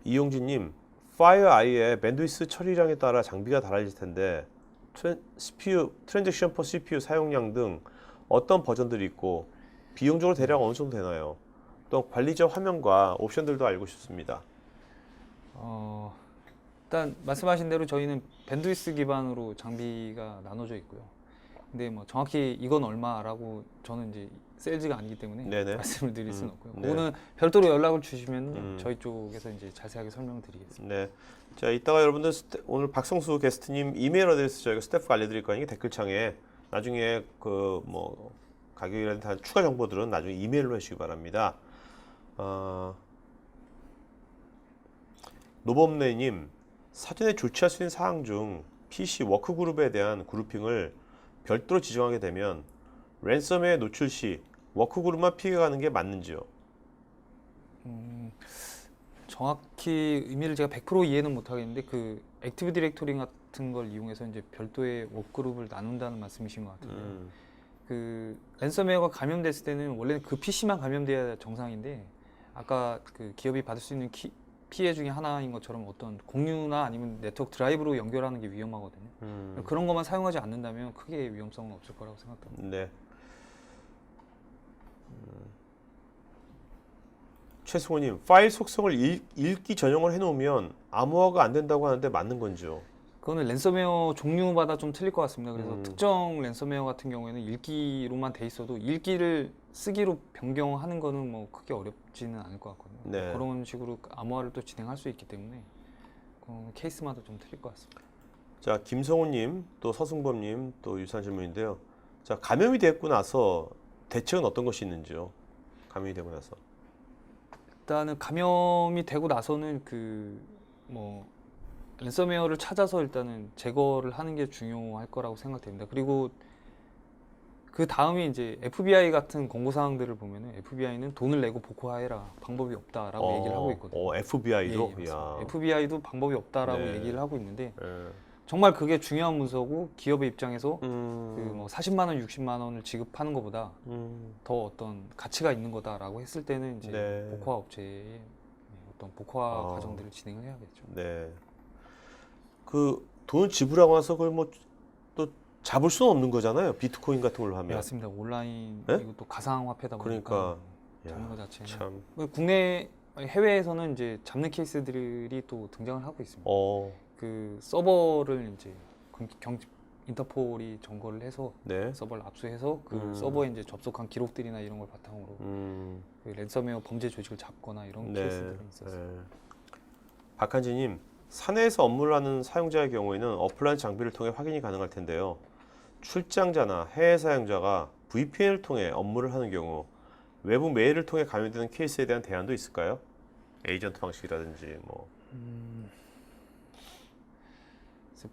이용진님, 파이어아이의 밴드위스 처리량에 따라 장비가 달라질 텐데 CPU, 트랜잭션 퍼 CPU 사용량 등 어떤 버전들이 있고 비용적으로 대략 어느 정도 되나요? 또 관리자 화면과 옵션들도 알고 싶습니다. 일단 말씀하신 대로 저희는 밴드위스 기반으로 장비가 나눠져 있고요. 근데 뭐 정확히 이건 얼마라고 저는 이제 세일즈가 아니기 때문에 네네. 말씀을 드릴 수는 없고요. 네. 그거는 별도로 연락을 주시면 저희 쪽에서 이제 자세하게 설명을 드리겠습니다. 네. 자, 이따가 여러분들 오늘 박성수 게스트님 이메일 어드레스 저희가 스태프가 알려드릴 거니까 댓글창에 나중에 그 뭐 가격이라든지 추가 정보들은 나중에 이메일로 해주시기 바랍니다. 노범래님, 사전에 조치할 수 있는 사항 중 PC 워크그룹에 대한 그룹핑을 별도로 지정하게 되면 랜섬웨어 노출 시 워크그룹만 피해가 가는 게 맞는지요? 정확히 의미를 제가 100% 이해는 못하겠는데 그 액티브 디렉토리 같은 걸 이용해서 이제 별도의 워크그룹을 나눈다는 말씀이신 것 같은데요. 그 랜섬웨어가 감염됐을 때는 원래는 그 PC만 감염돼야 정상인데 아까 그 기업이 받을 수 있는 피해 중에 하나인 것처럼 어떤 공유나 아니면 네트워크 드라이브로 연결하는 게 위험하거든요. 그런 것만 사용하지 않는다면 크게 위험성은 없을 거라고 생각합니다. 네. 최승호님, 파일 속성을 읽기 전용을 해놓으면 암호화가 안 된다고 하는데 맞는 건지요? 그거는 랜섬웨어 종류마다 좀 틀릴 것 같습니다. 그래서 특정 랜섬웨어 같은 경우에는 읽기로만 돼 있어도 읽기를 쓰기로 변경하는 거는 뭐 크게 어렵지는 않을 것 같거든요. 네. 그런 식으로 암호화를 또 진행할 수 있기 때문에 케이스마다 좀 틀릴 것 같습니다. 자, 김성훈님, 또 서승범님, 또 유사한 질문인데요. 자, 감염이 됐고 나서 대책은 어떤 것이 있는지요? 감염이 되고 나서. 일단은 감염이 되고 나서는 랜섬웨어를 찾아서 일단은 제거를 하는 게 중요할 거라고 생각됩니다. 그리고 그 다음이 이제 FBI 같은 권고 사항들을 보면은 FBI는 돈을 내고 복호화해라 방법이 없다라고 얘기를 하고 있거든요. FBI도? 예, FBI도 방법이 없다라고 네. 얘기를 하고 있는데 예. 정말 그게 중요한 문서고 기업의 입장에서 그 뭐 40만 원, 60만 원을 지급하는 것보다 더 어떤 가치가 있는 거다라고 했을 때는 이제 네. 복호화 업체의 어떤 복호화 과정들을 진행을 해야겠죠. 네. 그 돈을 지불하고 나서 그걸 뭐 또 잡을 수는 없는 거잖아요. 비트코인 같은 걸로 네, 하면. 맞습니다. 온라인 네? 이것도 가상화폐다 보니까 그러니까 잡는 것 자체는 참. 국내 해외에서는 이제 잡는 케이스들이 또 등장을 하고 있습니다. 그 서버를 이제 인터폴이 점거를 해서 네. 서버를 압수해서 그 서버에 이제 접속한 기록들이나 이런 걸 바탕으로 그 랜섬웨어 범죄 조직을 잡거나 이런 네. 케이스들이 있었어요. 네. 박한지님, 사내에서 업무를 하는 사용자의 경우에는 어플라인 장비를 통해 확인이 가능할 텐데요. 출장자나 해외 사용자가 VPN을 통해 업무를 하는 경우 외부 메일을 통해 감염되는 케이스에 대한 대안도 있을까요? 에이전트 방식이라든지 뭐.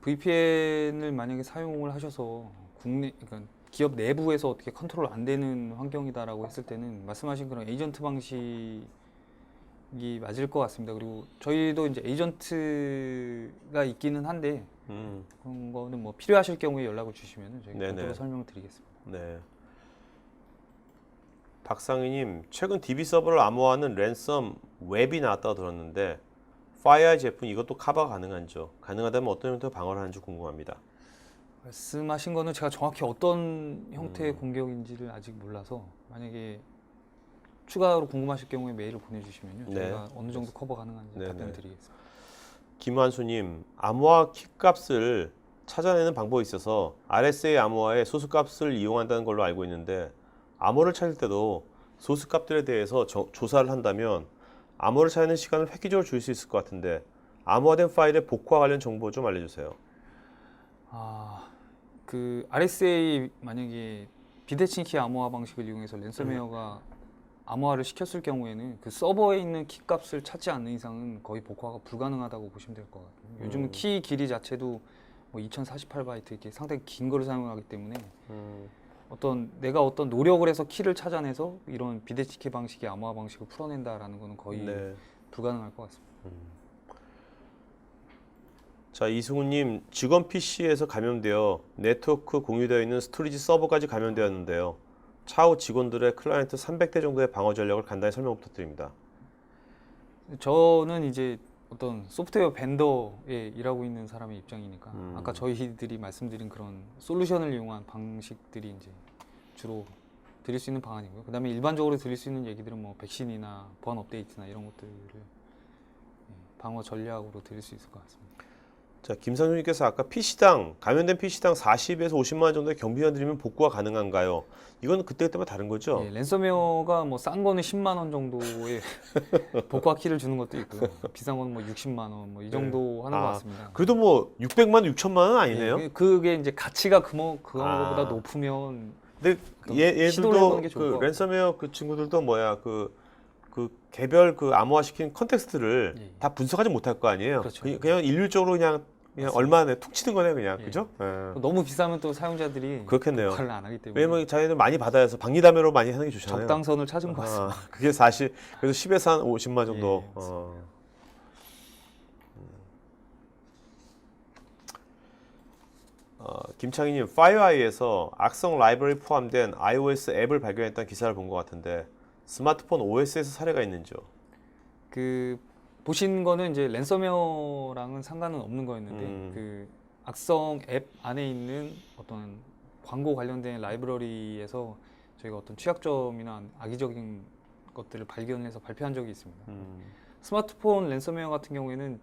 VPN을 만약에 사용을 하셔서 그러니까 기업 내부에서 어떻게 컨트롤 안 되는 환경이다라고 했을 때는 말씀하신 그런 에이전트 방식이 맞을 것 같습니다. 그리고 저희도 이제 에이전트가 있기는 한데 그런 거는 뭐 필요하실 경우에 연락을 주시면 저희가 별도로 설명을 드리겠습니다. 네. 박상희님, 최근 DB 서버를 암호화하는 랜섬 웹이 나왔다고 들었는데 파이어아이 제품 이것도 커버 가능한지요? 가능하다면 어떤 형태로 방어를 하는지 궁금합니다. 말씀하신 거는 제가 정확히 어떤 형태의 공격인지를 아직 몰라서 만약에 추가로 궁금하실 경우에 메일을 보내주시면요. 네. 저희가 어느 정도 커버 가능한지 네, 답변을 네. 드리겠습니다. 김환수님, 암호화 키 값을 찾아내는 방법이 있어서 RSA 암호화의 소수 값을 이용한다는 걸로 알고 있는데 암호를 찾을 때도 소수 값들에 대해서 조사를 한다면 암호를 찾는 시간을 획기적으로 줄일 수 있을 것 같은데 암호화된 파일의 복구와 관련 정보 좀 알려주세요. 그 RSA 만약에 비대칭 키 암호화 방식을 이용해서 랜섬웨어가 암호화를 시켰을 경우에는 그 서버에 있는 키 값을 찾지 않는 이상은 거의 복구가 불가능하다고 보시면 될 것 같아요. 요즘은 키 길이 자체도 뭐 2048바이트 이렇게 상당히 긴 거를 사용하기 때문에 내가 어떤 노력을 해서 키를 찾아내서 이런 비대칭 키 방식의 암호화 방식을 풀어낸다라는 거는 거의 네. 불가능할 것 같습니다. 자, 이승우님, 직원 PC에서 감염되어 네트워크 공유되어 있는 스토리지 서버까지 감염되었는데요. 차후 직원들의 클라이언트 300대 정도의 방어 전략을 간단히 설명 부탁드립니다. 저는 이제 어떤 소프트웨어 벤더에 일하고 있는 사람의 입장이니까 아까 저희들이 말씀드린 그런 솔루션을 이용한 방식들이 이제 주로 드릴 수 있는 방안이고요. 그다음에 일반적으로 드릴 수 있는 얘기들은 뭐 백신이나 보안 업데이트나 이런 것들을 방어 전략으로 드릴 수 있을 것 같습니다. 자, 김상준님께서 아까 PC당, 감염된 PC당 40에서 50만 원 정도의 경비원 들이면 복구가 가능한가요? 이건 그때그때마다 다른 거죠? 예, 랜섬웨어가 뭐 싼 거는 10만 원 정도의 복구화 키를 주는 것도 있고요. 비싼 거는 뭐 60만 원 뭐 이 정도 하는 것 같습니다. 그래도 뭐 600만 원, 6천만 원 아니네요? 예, 그게 이제 가치가 그거보다 높으면 근데 시도를 해보는 게 얘들도 좋을 것 그 랜섬웨어 그 친구들도 뭐야 그 개별 그 암호화시킨 컨텍스트를 예. 다 분석하지 못할 거 아니에요? 그렇죠. 그냥 일률적으로 그냥 맞습니다. 얼마 안에 툭 치는 거네 그냥 예. 그죠? 예. 너무 비싸면 또 사용자들이 그렇겠네요. 복구를 안 하기 때문에 왜냐면 자기들 많이 받아야 해서 박리담회로 많이 하는 게 좋잖아요. 적당선을 찾은 것 같습니다. 그게 40 그래서 10에서 한 50만 정도. 예, 김창희님, 파이어아이에서 악성 라이브러리 포함된 iOS 앱을 발견했다는 기사를 본 것 같은데 스마트폰 OS에서 사례가 있는지요? 그 보신 거는 이제 랜섬웨어랑은 상관은 없는 거였는데 그 악성 앱 안에 있는 어떤 광고 관련된 라이브러리에서 저희가 어떤 취약점이나 악의적인 것들을 발견해서 발표한 적이 있습니다. 스마트폰 랜섬웨어 같은 경우에는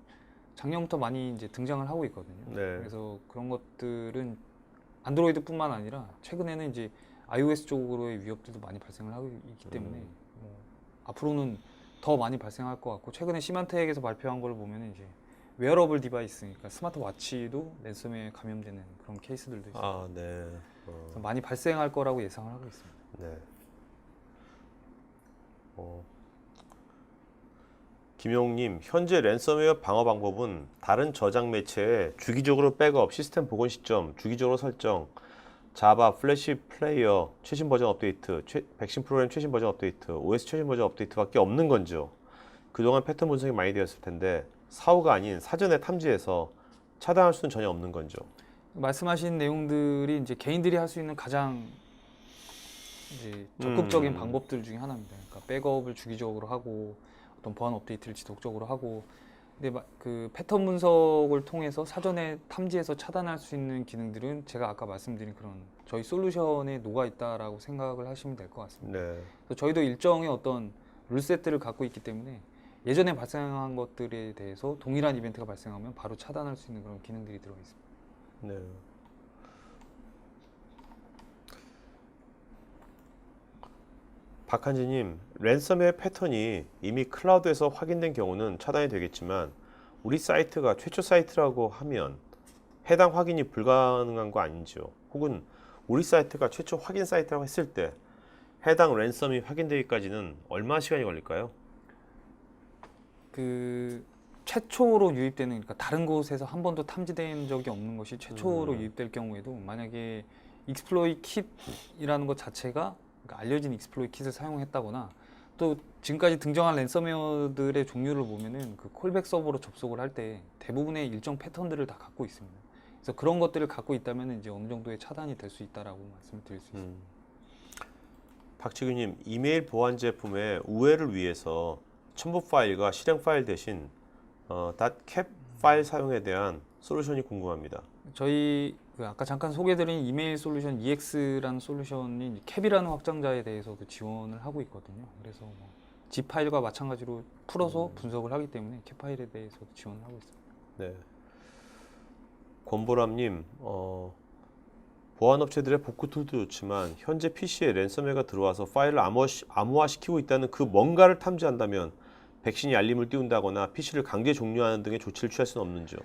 작년부터 많이 이제 등장을 하고 있거든요. 네. 그래서 그런 것들은 안드로이드뿐만 아니라 최근에는 이제 iOS 쪽으로의 위협들도 많이 발생을 하고 있기 때문에 뭐 앞으로는 더 많이 발생할 것 같고 최근에 시만텍에서 발표한 걸 보면 이제 웨어러블 디바이스, 그러니까 스마트워치도 랜섬웨어에 감염되는 그런 케이스들도 있어요. 아, 네. 그래서 많이 발생할 거라고 예상을 하고 있습니다. 네. 김용님, 현재 랜섬웨어 방어 방법은 다른 저장 매체에 주기적으로 백업, 시스템 복원 시점, 주기적으로 설정, 자바, 플래시 플레이어, 최신 버전 업데이트, 백신 프로그램 최신 버전 업데이트, OS 최신 버전 업데이트밖에 없는 건지요. 그동안 패턴 분석이 많이 되었을 텐데 사후가 아닌 사전에 탐지해서 차단할 수는 전혀 없는 건지요. 말씀하신 내용들이 이제 개인들이 할 수 있는 가장 이제 적극적인 방법들 중에 하나입니다. 그러니까 백업을 주기적으로 하고 어떤 보안 업데이트를 지속적으로 하고, 근데 그 패턴 분석을 통해서 사전에 탐지해서 차단할 수 있는 기능들은 제가 아까 말씀드린 그런 저희 솔루션에 녹아 있다라고 생각을 하시면 될 것 같습니다. 네. 그래서 저희도 일정의 어떤 룰세트를 갖고 있기 때문에 예전에 발생한 것들에 대해서 동일한 이벤트가 발생하면 바로 차단할 수 있는 그런 기능들이 들어가 있습니다. 네. 박한지님, 랜섬웨어 패턴이 이미 클라우드에서 확인된 경우는 차단이 되겠지만 우리 사이트가 최초 사이트라고 하면 해당 확인이 불가능한 거 아닌지요? 혹은 우리 사이트가 최초 확인 사이트라고 했을 때 해당 랜섬이 확인되기까지는 얼마나 시간이 걸릴까요? 그 최초로 유입되는, 그러니까 다른 곳에서 한 번도 탐지된 적이 없는 것이 최초로 유입될 경우에도 만약에 익스플로이 킷이라는 것 자체가, 그러니까 알려진 익스플로이 킷을 사용했다거나 또 지금까지 등장한 랜섬웨어들의 종류를 보면은 그 콜백 서버로 접속을 할 때 대부분의 일정 패턴들을 다 갖고 있습니다. 그래서 그런 것들을 갖고 있다면 이제 어느 정도의 차단이 될 수 있다라고 말씀을 드릴 수 있습니다. 박지규님, 이메일 보안 제품의 우회를 위해서 첨부 파일과 실행 파일 대신 .cap 파일 사용에 대한 솔루션이 궁금합니다. 저희 그 아까 잠깐 소개드린 이메일 솔루션 EX라는 솔루션이 캡이라는 확장자에 대해서도 지원을 하고 있거든요. 그래서 뭐 zip 파일과 마찬가지로 풀어서 분석을 하기 때문에 캡 파일에 대해서도 지원을 하고 있습니다. 네. 권보람님, 보안 업체들의 복구 툴도 좋지만 현재 PC에 랜섬웨어가 들어와서 파일을 암호화시키고 있다는 그 뭔가를 탐지한다면 백신이 알림을 띄운다거나 PC를 강제 종료하는 등의 조치를 취할 수는 없는지요?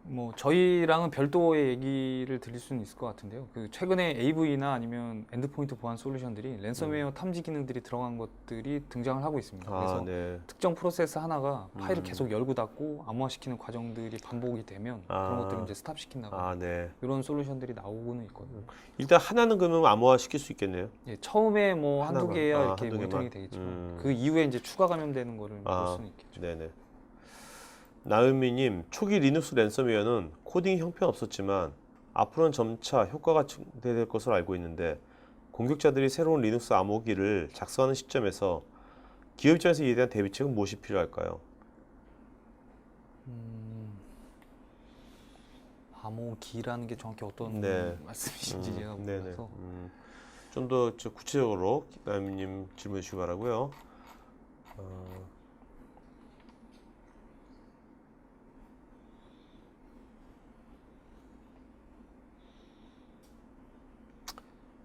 뭐 저희랑은 별도의 얘기를 드릴 수는 있을 것 같은데요. 그 최근에 AV나 아니면 엔드포인트 보안 솔루션들이 랜섬웨어 탐지 기능들이 들어간 것들이 등장을 하고 있습니다. 그래서 네. 특정 프로세스 하나가 파일을 계속 열고 닫고 암호화시키는 과정들이 반복이 되면 그런 것들을 이제 스탑시킨다거나 네. 이런 솔루션들이 나오고는 있거든요. 일단 하나는 그러면 암호화시킬 수 있겠네요. 예, 처음에 뭐 하나만. 한두 개야 이렇게 한두 모니터링이 개만. 되겠지만 그 이후에 이제 추가 감염되는 거를 볼 수는 있겠죠. 네네. 나은미님, 초기 리눅스 랜섬웨어는 코딩 형편 없었지만 앞으로는 점차 효과가 증대될 것으로 알고 있는데 공격자들이 새로운 리눅스 암호기를 작성하는 시점에서 기업 입장에서 이에 대한 대비책은 무엇이 필요할까요? 암호기라는 게 정확히 어떤 네. 말씀이신지 제가 네네. 몰라서 좀 더 구체적으로 나은미님 질문해 주시기 바라고요.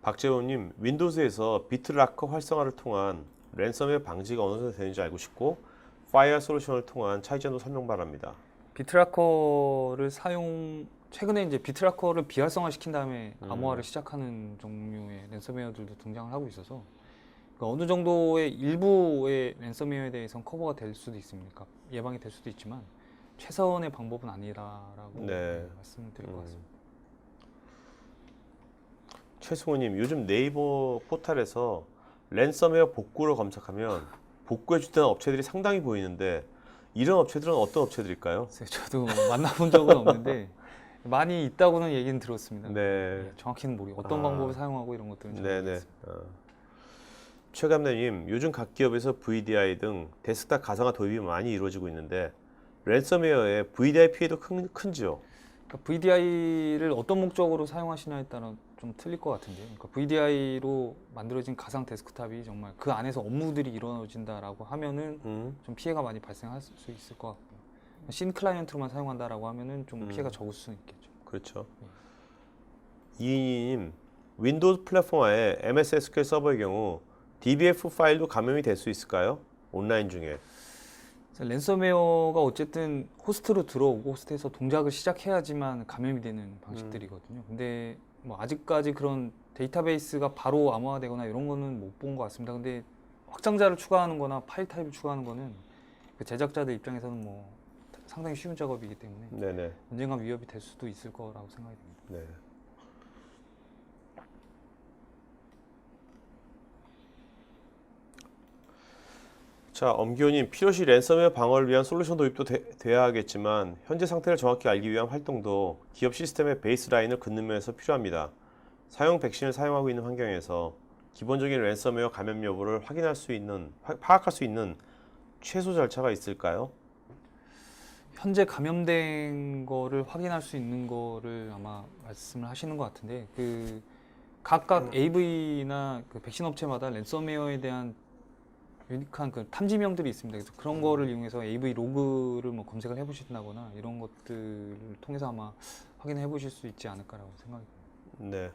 박재호님, 윈도우즈에서 비트라커 활성화를 통한 랜섬웨어 방지가 어느 정도 되는지 알고 싶고 파이어 솔루션을 통한 차이점도 설명 바랍니다. 비트라커를 최근에 이제 비트라커를 비활성화 시킨 다음에 암호화를 시작하는 종류의 랜섬웨어들도 등장을 하고 있어서 그러니까 어느 정도의 일부의 랜섬웨어에 대해서는 커버가 될 수도 있습니다. 예방이 될 수도 있지만 최선의 방법은 아니라라고 말씀을 드릴 것 같습니다. 최승호님, 요즘 네이버 포털에서 랜섬웨어 복구를 검색하면 복구해 주는 업체들이 상당히 보이는데 이런 업체들은 어떤 업체들일까요? 저도 만나본 적은 없는데 많이 있다고는 얘기는 들었습니다. 네. 정확히는 모르겠어요. 어떤 방법을 사용하고 이런 것들은 잘 네네. 모르겠습니다. 최감독님, 요즘 각 기업에서 VDI 등 데스크탑 가상화 도입이 많이 이루어지고 있는데 랜섬웨어의 VDI 피해도 큰지요? 그러니까 VDI를 어떤 목적으로 사용하시냐에 따라 좀 틀릴 것 같은데요. 그러니까 VDI로 만들어진 가상 데스크탑이 정말 그 안에서 업무들이 이루어진다라고 하면은 좀 피해가 많이 발생할 수 있을 것 같고요. 신 클라이언트로만 사용한다라고 하면은 좀 피해가 적을 수는 있겠죠. 그렇죠. 이인희님, 윈도우즈 플랫폼화의 MS SQL 서버의 경우 DBF 파일도 감염이 될 수 있을까요? 온라인 중에. 랜섬웨어가 어쨌든 호스트로 들어오고 호스트에서 동작을 시작해야지만 감염이 되는 방식들이거든요. 근데 뭐 아직까지 그런 데이터베이스가 바로 암호화되거나 이런 거는 못 본 것 같습니다. 근데 확장자를 추가하는 거나 파일 타입을 추가하는 거는 그 제작자들 입장에서는 뭐 상당히 쉬운 작업이기 때문에 네네. 언젠가 위협이 될 수도 있을 거라고 생각이 됩니다. 네. 자, 엄기호님, 필요시 랜섬웨어 방어를 위한 솔루션 도입도 돼야 하겠지만 현재 상태를 정확히 알기 위한 활동도 기업 시스템의 베이스라인을 긋는 면에서 필요합니다. 사용 백신을 사용하고 있는 환경에서 기본적인 랜섬웨어 감염 여부를 파악할 수 있는 최소 절차가 있을까요? 현재 감염된 거를 확인할 수 있는 거를 아마 말씀을 하시는 것 같은데 그 각각 AV나 그 백신 업체마다 랜섬웨어에 대한 유니크한 그 탐지명들이 있습니다. 그래서 그런 거를 이용해서 AV 로그를 뭐 검색을 해보신다거나 이런 것들을 통해서 아마 확인해 보실 수 있지 않을까라고 생각이 듭니다. 네.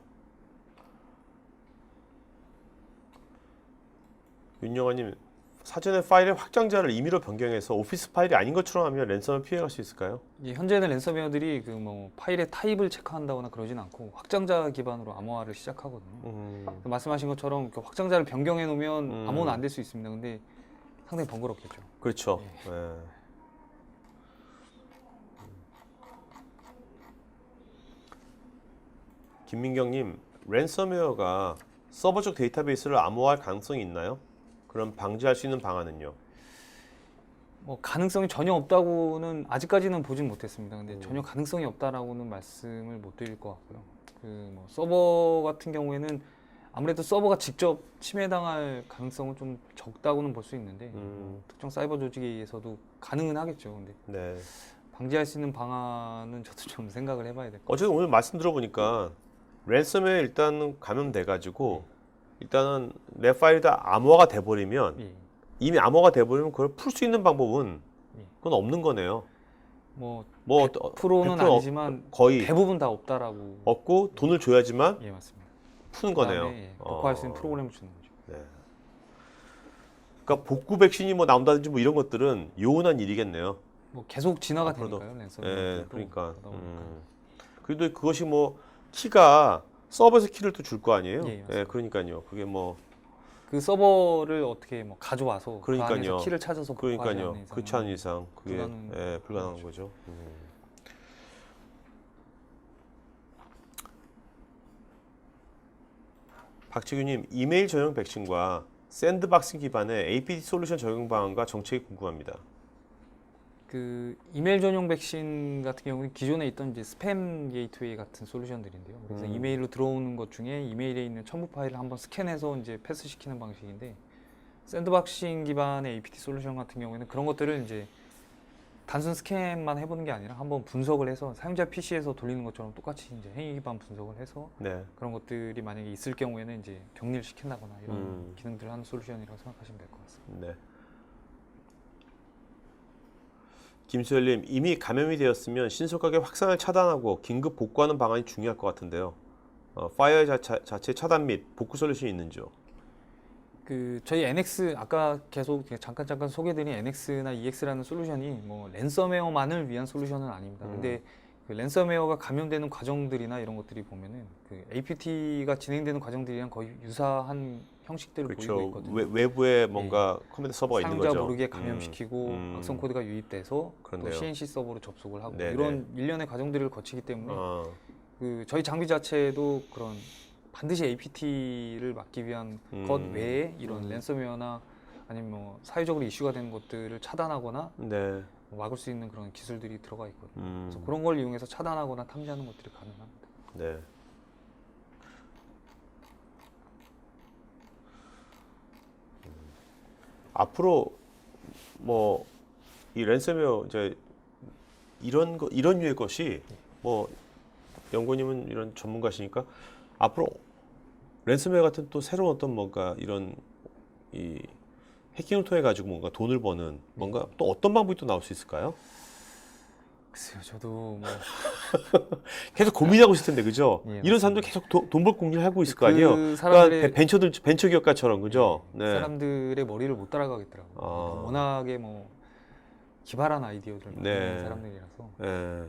윤영아님, 사전에 파일의 확장자를 임의로 변경해서 오피스 파일이 아닌 것처럼 하면 랜섬을 피해갈 수 있을까요? 현재는 랜섬웨어들이 그 뭐 파일의 타입을 체크한다거나 그러진 않고 확장자 기반으로 암호화를 시작하거든요. 말씀하신 것처럼 그 확장자를 변경해 놓으면 암호는 안 될 수 있습니다. 근데 상당히 번거롭겠죠. 그렇죠. 네. 김민경님, 랜섬웨어가 서버 쪽 데이터베이스를 암호화할 가능성이 있나요? 그럼 방지할 수 있는 방안은요? 뭐 가능성이 전혀 없다고는 아직까지는 보진 못했습니다. 근데 전혀 가능성이 없다라고는 말씀을 못 드릴 것 같고요. 그 뭐 서버 같은 경우에는 아무래도 서버가 직접 침해당할 가능성은 좀 적다고는 볼 수 있는데 특정 사이버 조직에 의해서도 가능은 하겠죠. 근데 네. 방지할 수 있는 방안은 저도 좀 생각을 해봐야 될 것 같아요. 어쨌든 오늘 말씀 들어보니까 랜섬에 일단 감염돼가지고 일단은 내 파일이 다 암호화가 돼버리면 예. 이미 암호화가 돼버리면 그걸 풀 수 있는 방법은 예. 그건 없는 거네요. 뭐 뭐 100%는 100% 아니지만 거의 대부분 다 없다라고. 없고 돈을 줘야지만 예, 맞습니다. 푸는 거네요. 그다음에, 예, 녹화할 수 있는 프로그램을 주는 거죠. 네. 그러니까 복구 백신이 뭐 나온다든지 뭐 이런 것들은 요원한 일이겠네요. 뭐 계속 진화가 앞으로도. 되니까요, 랜섬. 예, 그러니까. 그래도 그것이 뭐 키가 서버에서 키를 또 줄 거 아니에요? 예, 맞습니다. 그러니까요. 그게 뭐 그 서버를 어떻게 뭐 가져와서 그 그러니까요. 안에서 키를 찾아서 복구하지 않는 그러니까요. 이상은 그렇지 않은 이상 그게 불가능- 불가능한 거죠. 박채규님, 이메일 전용 백신과 샌드박스 기반의 APT 솔루션 적용 방안과 정책이 궁금합니다. 그 이메일 전용 백신 같은 경우는 기존에 있던 이제 스팸 게이트웨이 같은 솔루션들인데요. 그래서 이메일로 들어오는 것 중에 이메일에 있는 첨부 파일을 한번 스캔해서 이제 패스시키는 방식인데, 샌드박싱 기반의 APT 솔루션 같은 경우에는 그런 것들을 이제 단순 스캔만 해보는 게 아니라 한번 분석을 해서 사용자 PC에서 돌리는 것처럼 똑같이 이제 행위 기반 분석을 해서 네. 그런 것들이 만약에 있을 경우에는 이제 격리를 시킨다거나 이런 음. 기능들을 하는 솔루션이라고 생각하시면 될 것 같습니다. 네. 김수열님, 이미 감염이 되었으면 신속하게 확산을 차단하고 긴급 복구하는 방안이 중요할 것 같은데요. 파이어 자체 차단 및 복구 솔루션이 있는지요? 그 저희 NX 아까 계속 잠깐 소개드린 NX나 EX라는 솔루션이 뭐 랜섬웨어만을 위한 솔루션은 아닙니다. 근데 그 랜섬웨어가 감염되는 과정들이나 이런 것들이 보면은 그 APT가 진행되는 과정들이랑 거의 유사한 형식들을 보이고 그렇죠. 있거든요. 외부에 뭔가 컴퓨터 서버가 있는 거죠. 사용자 모르게 감염시키고 악성 코드가 유입돼서 또 그렇네요. CNC 서버로 접속을 하고 네네. 이런 일련의 과정들을 거치기 때문에 어, 그 저희 장비 자체도 그런 반드시 APT를 막기 위한 것 외에 이런 랜섬웨어나 아니면 뭐 사회적으로 이슈가 되는 것들을 차단하거나 네. 막을 수 있는 그런 기술들이 들어가 있거든요. 그래서 음, 그런 걸 이용해서 차단하거나 탐지하는 것들이 가능합니다. 네. 앞으로 뭐 이 랜섬웨어 이제 이런 류의 것이 뭐 연구님은 이런 전문가시니까 앞으로 랜섬웨어 같은 또 새로운 어떤 뭔가 이런 이 해킹을 통해 가지고 뭔가 돈을 버는 뭔가 또 어떤 방법이 또 나올 수 있을까요? 글쎄요, 저도 뭐 계속 고민하고 있을 텐데 그죠? 예, 이런 사람들 계속 돈 벌 공리를 하고 있을 거 그 아니에요? 사람들의- 그러니까 벤처 기업가처럼 그죠? 그 네. 사람들의 머리를 못 따라가겠더라고요. 아. 워낙에 뭐 기발한 아이디어들 네. 많은 사람들이라서 네.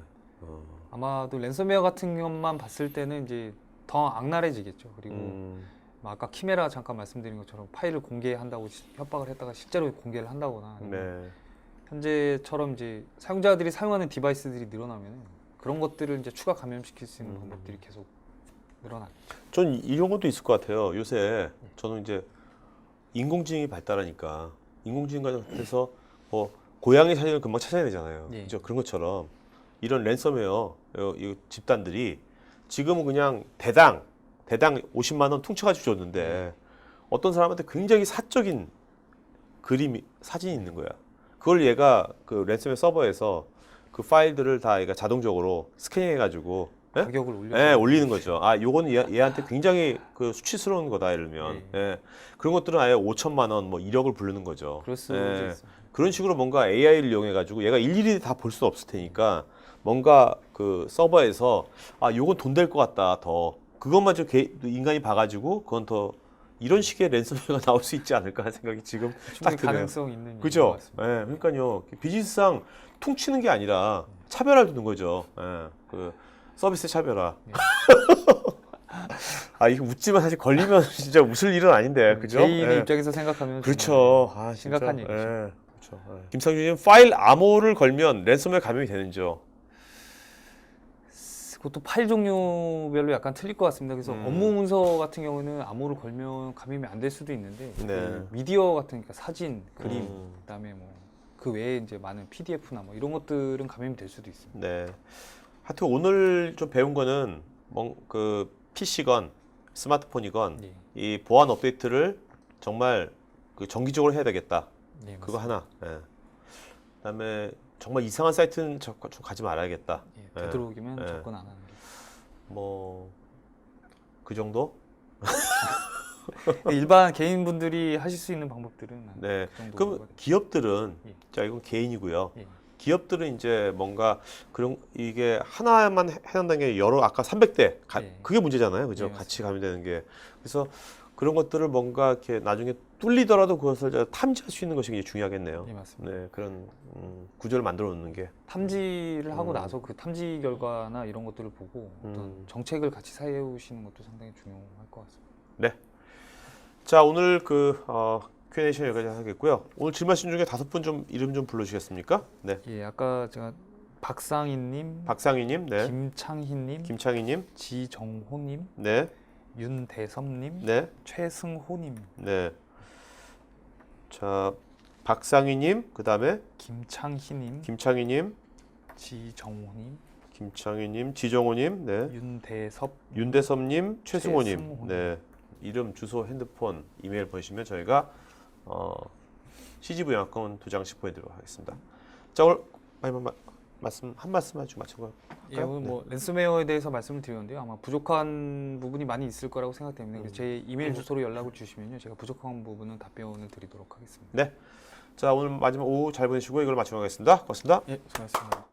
아마도 랜섬웨어 같은 것만 봤을 때는 이제 더 악랄해지겠죠. 그리고 뭐 아까 키메라 잠깐 말씀드린 것처럼 파일을 공개한다고 협박을 했다가 실제로 공개를 한다거나 아니면 네. 현재처럼 이제 사용자들이 사용하는 디바이스들이 늘어나면 그런 것들을 이제 추가 감염시킬 수 있는 방법들이 계속 늘어나죠. 전 이런 것도 있을 것 같아요. 요새 저는 이제 인공지능이 발달하니까 인공지능 같아서 뭐 고양이 사진을 금방 찾아야 되잖아요. 예. 그죠? 그런 것처럼 이런 랜섬웨어 이 집단들이 지금은 그냥 대당 50만 원 퉁쳐가지고 줬는데 어떤 사람한테 굉장히 사적인 그림이 사진이 있는 거야. 그걸 얘가 그 랜섬웨어 서버에서 그 파일들을 다 얘가 자동적으로 스캐닝해가지고 가격을 올려. 예, 올리는 거죠. 아, 요거는 얘한테 굉장히 그 수치스러운 거다 이러면. 예. 예. 그런 것들은 아예 5천만 원, 뭐 1억을 부르는 거죠. 그럴 수 예. 있습니다. 그런 식으로 뭔가 AI를 이용해 가지고 얘가 일일이 다 볼 수 없을 테니까 뭔가 그 서버에서 아, 요건 돈 될 것 같다. 더 그것만 좀 인간이 봐가지고 그건 더 이런 식의 랜섬웨어가 나올 수 있지 않을까 하는 생각이 지금 딱 충분히 드네요. 가능성 있는 일인 것 그죠? 같습니다. 예, 그러니까요. 비즈니스상 퉁치는 게 아니라 차별화를 두는 거죠. 예, 그 서비스 차별화. 네. 아, 이거 웃지만 사실 걸리면 진짜 웃을 일은 아닌데, 그죠? 개인의 예. 입장에서 생각하면 그렇죠. 정말 아, 심각한 진짜. 얘기죠. 예, 그렇죠. 예. 김상준님, 파일 암호를 걸면 랜섬웨어 감염이 되는지요? 그것도 파일 종류별로 약간 틀릴 것 같습니다. 그래서 업무 문서 같은 경우는 암호를 걸면 감염이 안 될 수도 있는데 네. 그 미디어 같은 그러니까 사진, 그림, 그다음에 뭐 그 외에 이제 많은 PDF나 뭐 이런 것들은 감염이 될 수도 있습니다. 네. 하여튼 오늘 좀 배운 거는 그 PC건 스마트폰이건 예. 이 보안 업데이트를 정말 그 정기적으로 해야 되겠다. 예, 그거 하나. 예. 그다음에 정말 이상한 사이트는 좀 가지 말아야겠다. 예, 되도록이면 예. 접근 안 하는 게. 뭐 그 정도? 일반 개인분들이 하실 수 있는 방법들은 네. 그 정도가 그럼 기업들은 예. 자 이건 개인이고요. 예. 기업들은 이제 뭔가 그런 이게 하나만 해당되는 게 여러 아까 300대 예. 그게 문제잖아요, 그죠? 예, 같이 가면 되는 게 그래서 그런 것들을 뭔가 이렇게 나중에 뚫리더라도 그것을 이제 탐지할 수 있는 것이 굉장히 중요하겠네요. 예, 맞습니다. 네, 그런 구조를 만들어 놓는 게. 탐지를 하고 나서 그 탐지 결과나 이런 것들을 보고 어떤 정책을 같이 세우시는 것도 상당히 중요할 것 같습니다. 네. 자, 오늘 그 Q&A 시간 여기까지 하겠고요. 오늘 질문하신 중에 5분 좀 이름 좀 불러주시겠습니까? 네. 예, 아까 제가 박상희님, 박상희님, 네. 김창희님, 김창희님, 지정호님, 네, 윤대섭님, 네, 최승호님, 네. 자, 박상희님, 그 다음에 김창희님, 김창희님, 지정호님, 김창희님, 지정호님, 네. 윤대섭, 윤대섭님, 최승호님, 최승호님. 네. 이름, 주소, 핸드폰, 이메일 보내시면 저희가 CGV 영화권 2장씩 보내드리도록 하겠습니다. 자, 오늘 한 말씀 아주 마친 거. 예, 오늘 뭐 랜섬웨어에 대해서 말씀을 드렸는데요. 아마 부족한 부분이 많이 있을 거라고 생각됩니다. 그래서 제 이메일 주소로 연락을 주시면요, 제가 부족한 부분은 답변을 드리도록 하겠습니다. 네. 자, 오늘 마지막 오후 잘 보내시고 이걸 마치도록 하겠습니다. 고맙습니다. 예, 수고하셨습니다.